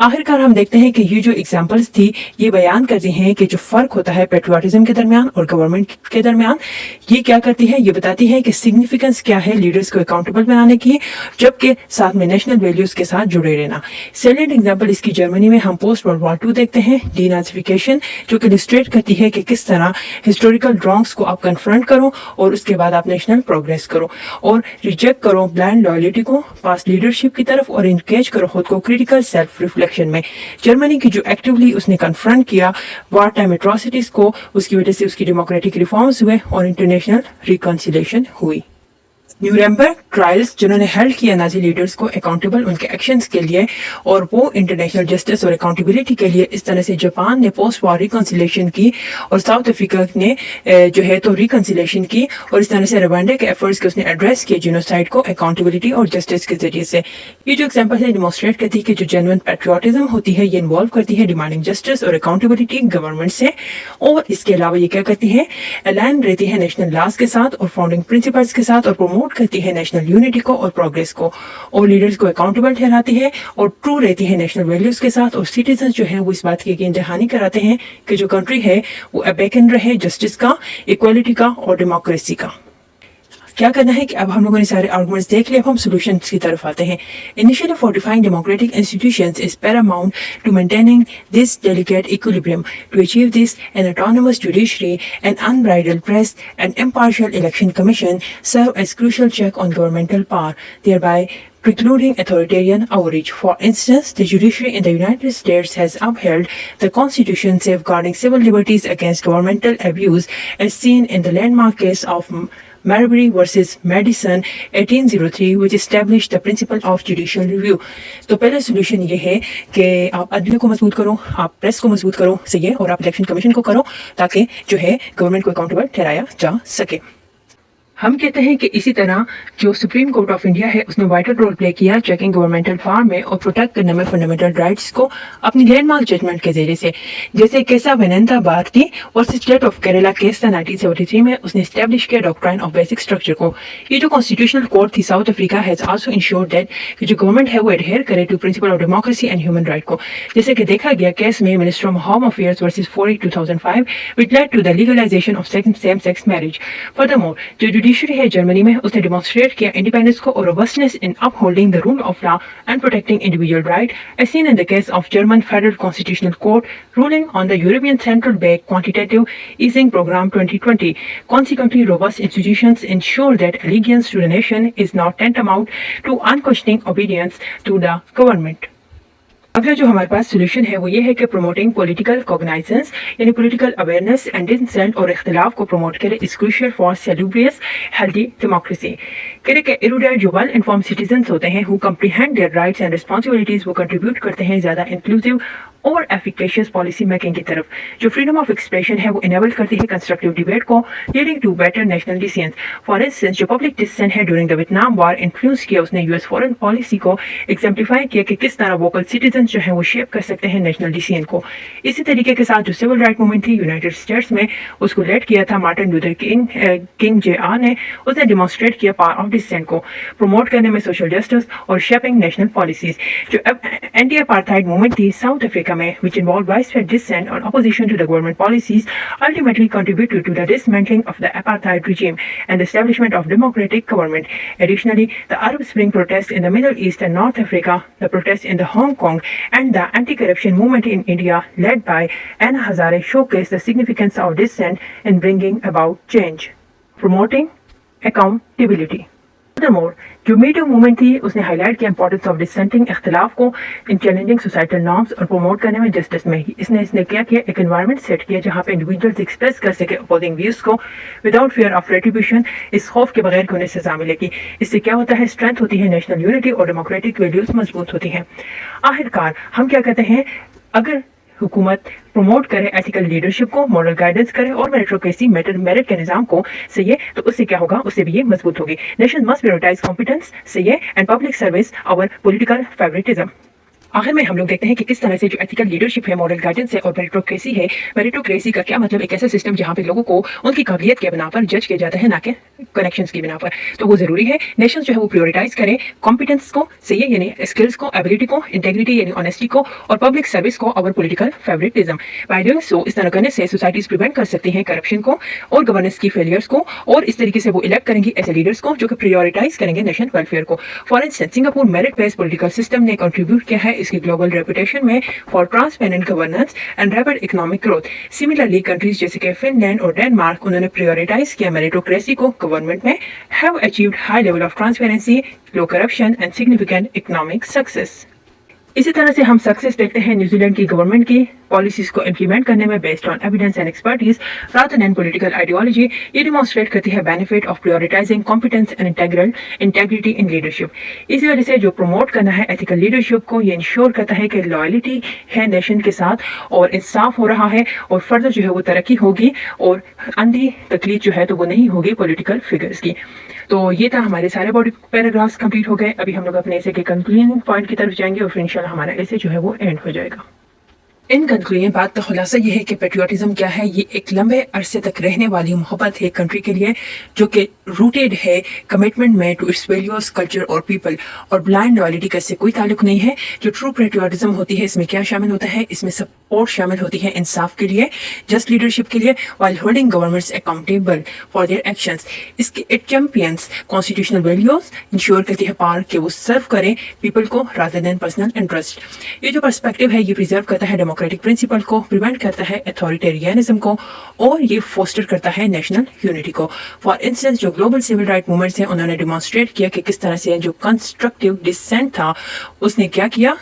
आखिरकार हम देखते हैं कि ये जो एग्जांपल्स थी ये बयान करती हैं कि जो फर्क होता है पैट्रियटिज्म के दरमियान और गवर्नमेंट के दरमियान, ये क्या करती है, ये बताती है कि सिग्निफिकेंस क्या है लीडर्स को अकाउंटेबल बनाने की, जबकि साथ में नेशनल वैल्यूज के साथ जुड़े रहना। सैलेंट एग्जांपल इसकी जर्मनी में हम पोस्ट वर्ल्ड वॉर 2 देखते हैं, डीनाजिफिकेशन, जो कि इलस्ट्रेट करती है कि किस तरह हिस्टोरिकल रॉन्ग्स को आप कन्फ्रंट करो और उसके बाद आप नेशनल प्रोग्रेस करो और रिजेक्ट करो ब्लाइंड लॉयल्टी को पास्ट लीडरशिप की तरफ और इंगेज करो खुद को क्रिटिकल सेल्फ रिफ्लेक्शन में। जर्मनी की जो एक्टिवली उसने कन्फ्रंट किया वार टाइम एट्रोसिटीज को, उसकी वजह से उसकी डेमोक्रेटिक रिफॉर्म्स हुए और इंटरनेशनल रिकॉन्सिलेशन हुई। न्यूरेमबर्ग ट्रायल्स जिन्होंने हेल्ड किया नाजी लीडर्स को अकाउंटेबल उनके एक्शंस के लिए, और वो इंटरनेशनल जस्टिस और अकाउंटेबिलिटी के लिए इस तरह से जापान ने पोस्ट वॉर रिकन्सिलेशन की और साउथ अफ्रीका ने जो है तो रिकन्सिलेशन की, और इस तरह से रवांडा के एफर्ट्स के उसने एड्रेस किए जिनोसाइड को अकाउंटेबिलिटी और जस्टिस के जरिए से। ये जो एग्जांपल है डिमॉन्स्ट्रेट करती है कि जो जेन्युइन पैट्रियोटिज्म होती है ये इन्वॉल्व करती है डिमांडिंग जस्टिस और अकाउंटेबिलिटी गवर्नमेंट से, और इसके अलावा ये क्या करती है, अलाइन रहती है नेशनल लॉज के साथ और फाउंडिंग प्रिंसिपल्स के साथ, और प्रमोट करती है नेशनल यूनिटी को और प्रोग्रेस को, और लीडर्स को अकाउंटेबल ठहराती है और ट्रू रहती है नेशनल वैल्यूज के साथ, और सिटीजन जो है वो इस बात की यकीन दहानी कराते हैं कि जो कंट्री है वो अबेकन रहे जस्टिस का, इक्वालिटी का और डेमोक्रेसी का। क्या करना है कि अब हम लोगों ने सारे आर्गुमेंट्स देख लिए, अब हम सॉल्यूशंस की तरफ आते हैं। Initially fortifying democratic institutions is paramount to maintaining this delicate equilibrium. To achieve this, an autonomous judiciary, an unbridled press, an impartial election commission serve as crucial check on governmental power, thereby precluding authoritarian overreach. For instance, the judiciary in the United States has upheld the Constitution safeguarding civil liberties against governmental abuse, as seen in the landmark case of Marbury versus Madison 1803, which established the principle of judicial review. तो पहला solution ये है कि आप अदलिया को मजबूत करो, आप प्रेस को मजबूत करो, सही है, और आप इलेक्शन कमीशन को करो ताकि जो है गवर्नमेंट को अकाउंटेबल ठहराया जा सके। हम कहते हैं कि इसी तरह जो सुप्रीम कोर्ट ऑफ इंडिया है उसने वाइटल रोल प्ले किया चेकिंग गवर्नमेंटल पावर में और प्रोटेक्ट करने में फंडामेंटल राइट्स को अपनी लैंडमार्क जजमेंट के जरिए से, जैसे केसा वेनेंता भारती और स्टेट ऑफ केरला केस था 1973 में, उसने स्टैब्लिश किया डॉक्ट्राइन ऑफ बेसिक स्ट्रक्चर को। ये जो कॉन्स्टिट्यूशनल कोर्ट थी South Africa has also ensured that कि जो गवर्नमेंट है वो एडहेयर करे to principle of democracy and human right को, जैसे कि देखा गया केस में minister of home affairs versus Fourie 2005 which led to the legalisation of same sex marriage. Furthermore जो जुडिशरी है जर्मनी में उसने डेमोन्स्ट्रेट किया इंडिपेंडेंस को और robustness in upholding the rule of law and protecting individual right, as seen in the case of German federal constitutional court ruling on the European central bank quantitative easing program 2020. Consequently, robust institutions ensure that allegiance to the nation is not tantamount to unquestioning obedience to the government. अगला जो हमारे पास solution है वो ये है कि promoting political कॉग्नाइजेंस यानी political awareness and decent और इख्तिलाफ को प्रमोट करे is crucial for salubrious healthy democracy. कहते कि एरुडाइट जो वेल इन्फॉर्म्ड सिटीजन्स होते हैं who comprehend their rights and responsibilities वो कंट्रीब्यूट करते हैं ज़्यादा इंक्लूसिव और एफिकेशियस पॉलिसी मेकिंग की तरफ। जो फ्रीडम ऑफ एक्सप्रेशन है वो इनेबल करती है कंस्ट्रक्टिव डिबेट को leading to better national decisions. For instance जो पब्लिक डिसेंट है during the Vietnam war influence किया उसने यूएस फॉरेन पॉलिसी को एग्जाम्प्लीफाई किया कि किस तरह वोकल सिटीजन जो है वो शेप कर सकते हैं नेशनल डिसीजन को। इसी तरीके के साथ जो सिविल राइट मूवमेंट थी यूनाइटेड स्टेट्स में उसको लेड किया था मार्टिन लूथर किंग Jr. ने, उसने डिमॉन्स्ट्रेट किया पावर ऑफ डिसेंट को प्रमोट करने में सोशल जस्टिस और शेपिंग नेशनल पॉलिसीज। जो एंटी अपार्थाइड मूवमेंट थी साउथ अफ्रीका में which involved widespread dissent or opposition to the government policies, ultimately contributed to the dismantling of the apartheid regime and the establishment of democratic government. Additionally, the Arab Spring protests in the Middle East and North Africa, the protests in the Hong Kong, and the anti-corruption movement in India, led by Anna Hazare, showcase the significance of dissent in bringing about change, promoting accountability. Furthermore, जो me too movement थी उसने highlight किया importance of dissenting इख्तिलाफ को इन challenging societal norms और promote करने में justice में ही। इसने क्या किया, एक एनवायरनमेंट सेट किया जहाँ पे इंडिविजुअल्स एक्सप्रेस कर सके अपोजिंग व्यूज को विदाउट फियर ऑफ रेट्रिब्यूशन, इस खौफ के बगैर कि उन्हें सजा मिलेगी। इससे क्या होता है, स्ट्रेंथ होती है, नेशनल यूनिटी और डेमोक्रेटिक वैल्यूज मजबूत होती हैं। आखिरकार हम क्या कहते हैं, अगर हुकूमत प्रमोट करे एथिकल लीडरशिप को, मॉरल गाइडेंस करे और मेरिटोक्रेसी मेरिट के निजाम को, सही है, तो उससे क्या होगा, उससे भी ये मजबूत होगी। नेशन मस्ट प्रायोरिटाइज कॉम्पिटेंस, सही है, and public service over political favouritism. आखिर में हम लोग देखते हैं कि किस तरह से जो एथिकल लीडरशिप है, मॉरल गाइडेंस है और मेरिटोक्रेसी है। मेरिटोक्रेसी का क्या मतलब, एक ऐसा सिस्टम जहाँ पे लोगों को उनकी काबिलियत के बिना पर जज किया जाता है, ना कि कनेक्शंस की बिना पर। तो वो जरूरी है नेशन जो है वो प्रायोरिटाइज करें कॉम्पिटेंस को, सही है, यानी स्किल्स को, एबिलिटी को, इंटेग्रिटी यानी ऑनेस्टी को और पब्लिक सर्विस को over political favouritism. By doing so, इस तरह करने से सोसाइटीज प्रिवेंट कर सकती हैं करप्शन को और गवर्नेंस की फेलियर्स को, और इस तरीके से वो इलेक्ट करेंगी ऐसे लीडर्स को जो कि प्रायोरिटाइज करेंगे नेशनल वेलफेयर को। For instance Singapore merit based political system ने कंट्रीब्यूट किया है इसकी ग्लोबल रेपुटेशन में for transparent governance and rapid economic growth. Similarly countries जैसे कि फिनलैंड और डेनमार्क, उन्होंने प्रायोरिटाइज किया मेरिटोक्रेसी को गवर्नमेंट में, have achieved high level of transparency, low corruption and significant economic success. इसी तरह से हम सक्सेस देखते हैं न्यूजीलैंड की गवर्नमेंट की पॉलिसीज को इम्प्लीमेंट करने में based on evidence and expertise rather than political ideology, ये डिमॉन्स्ट्रेट करती है benefit of prioritising competence and integrity in leadership. इसी वजह से जो प्रमोट करना है एथिकल लीडरशिप को, ये इंश्योर करता है कि लॉयल्टी है नेशन के साथ और इंसाफ हो रहा है और फर्दर जो है वो तरक्की होगी और अंधी तकलीफ जो है तो वो नहीं होगी पॉलिटिकल फिगर्स की। तो ये था हमारे सारे बॉडी पैराग्राफ्स कंप्लीट हो गए। अभी हम लोग अपने ऐसे के कंक्लूजन पॉइंट की तरफ जाएंगे और फिर इंशाल्लाह हमारा ऐसे जो है वो एंड हो जाएगा। इन कंक्लूजन बात का खुलासा ये है कि पेट्रियाटिज्म क्या है, ये एक लंबे अरसे तक रहने वाली मोहब्बत है कंट्री के लिए जो कि रूटेड है कमिटमेंट में टू इट्स वैल्यूज, कल्चर और पीपल, और ब्लाइंड लॉयल्टी का इससे कोई ताल्लुक नहीं है। जो ट्रू पेट्रियाटिज्म होती है इसमें क्या शामिल होता है, इसमें सपोर्ट शामिल होती है इंसाफ के लिए, जस्ट लीडरशिप के लिए, while holding governments accountable for their actions. इसके it champions constitutional values, ensure करती है पावर कि वो सर्व करें पीपल को रादर देन पर्सनल इंटरेस्ट। ये जो पर्सपेक्टिव है ये प्रिजर्व करता है डेमोक्रेटिक प्रिंसिपल को, प्रिवेंट करता है अथॉरिटेरियनिज्म को और ये फोस्टर करता है नेशनल यूनिटी को। फॉर इंस्टेंस जो ग्लोबल सिविल राइट मूवमेंट्स हैं उन्होंने डिमॉन्स्ट्रेट किया कि किस तरह से जो कंस्ट्रक्टिव डिसेंट था उसने क्या किया,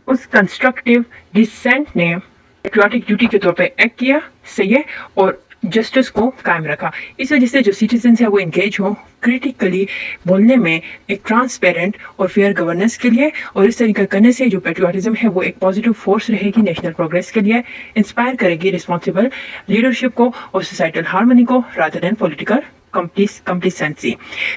उस कंस्ट्रक्टिव डिसेंट ने पेट्रियोटिक ड्यूटी के तौर पे एक्ट किया, सही है, और जस्टिस को कायम रखा। इस वजह से जो सिटीजन्स है वो इंगेज हो क्रिटिकली बोलने में एक ट्रांसपेरेंट और फेयर गवर्नेंस के लिए, और इस तरीके करने से जो पेट्रियोटिज्म है वो एक पॉजिटिव फोर्स रहेगी नेशनल प्रोग्रेस के लिए, इंस्पायर करेगी रिस्पॉन्सिबल लीडरशिप को और सोसाइटल हार्मनी को rather than political complacency।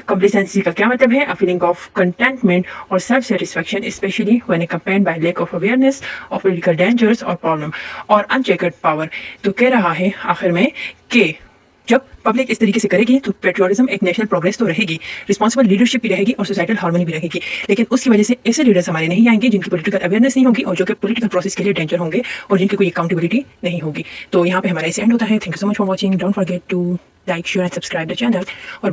Complacency का क्या मतलब है, a feeling of contentment or self-satisfaction especially when accompanied by lack of awareness of political dangers or problem और uncheckered power। तो कह रहा है आखिर में कि जब पब्लिक इस तरीके से करेगी तो पेट्रियोटिज्म एक नेशनल प्रोग्रेस तो रहेगी, रिस्पॉन्सिबल लीडरशिप भी रहेगी और सोसाइटल हार्मनी भी रहेगी, लेकिन उसकी वजह से ऐसे लीडर्स हमारे नहीं आएंगे जिनकी पॉलिटिकल अवेयरनेस नहीं होगी और जो कि पॉलिटिकल प्रोसेस के लिए डेंजर होंगे और जिनकी कोई अकाउंटेबिलिटी नहीं होगी। तो यहाँ पे हमारा इसे एंड होता है। Thank you so much for watching. Don't forget to like, share and subscribe the channel और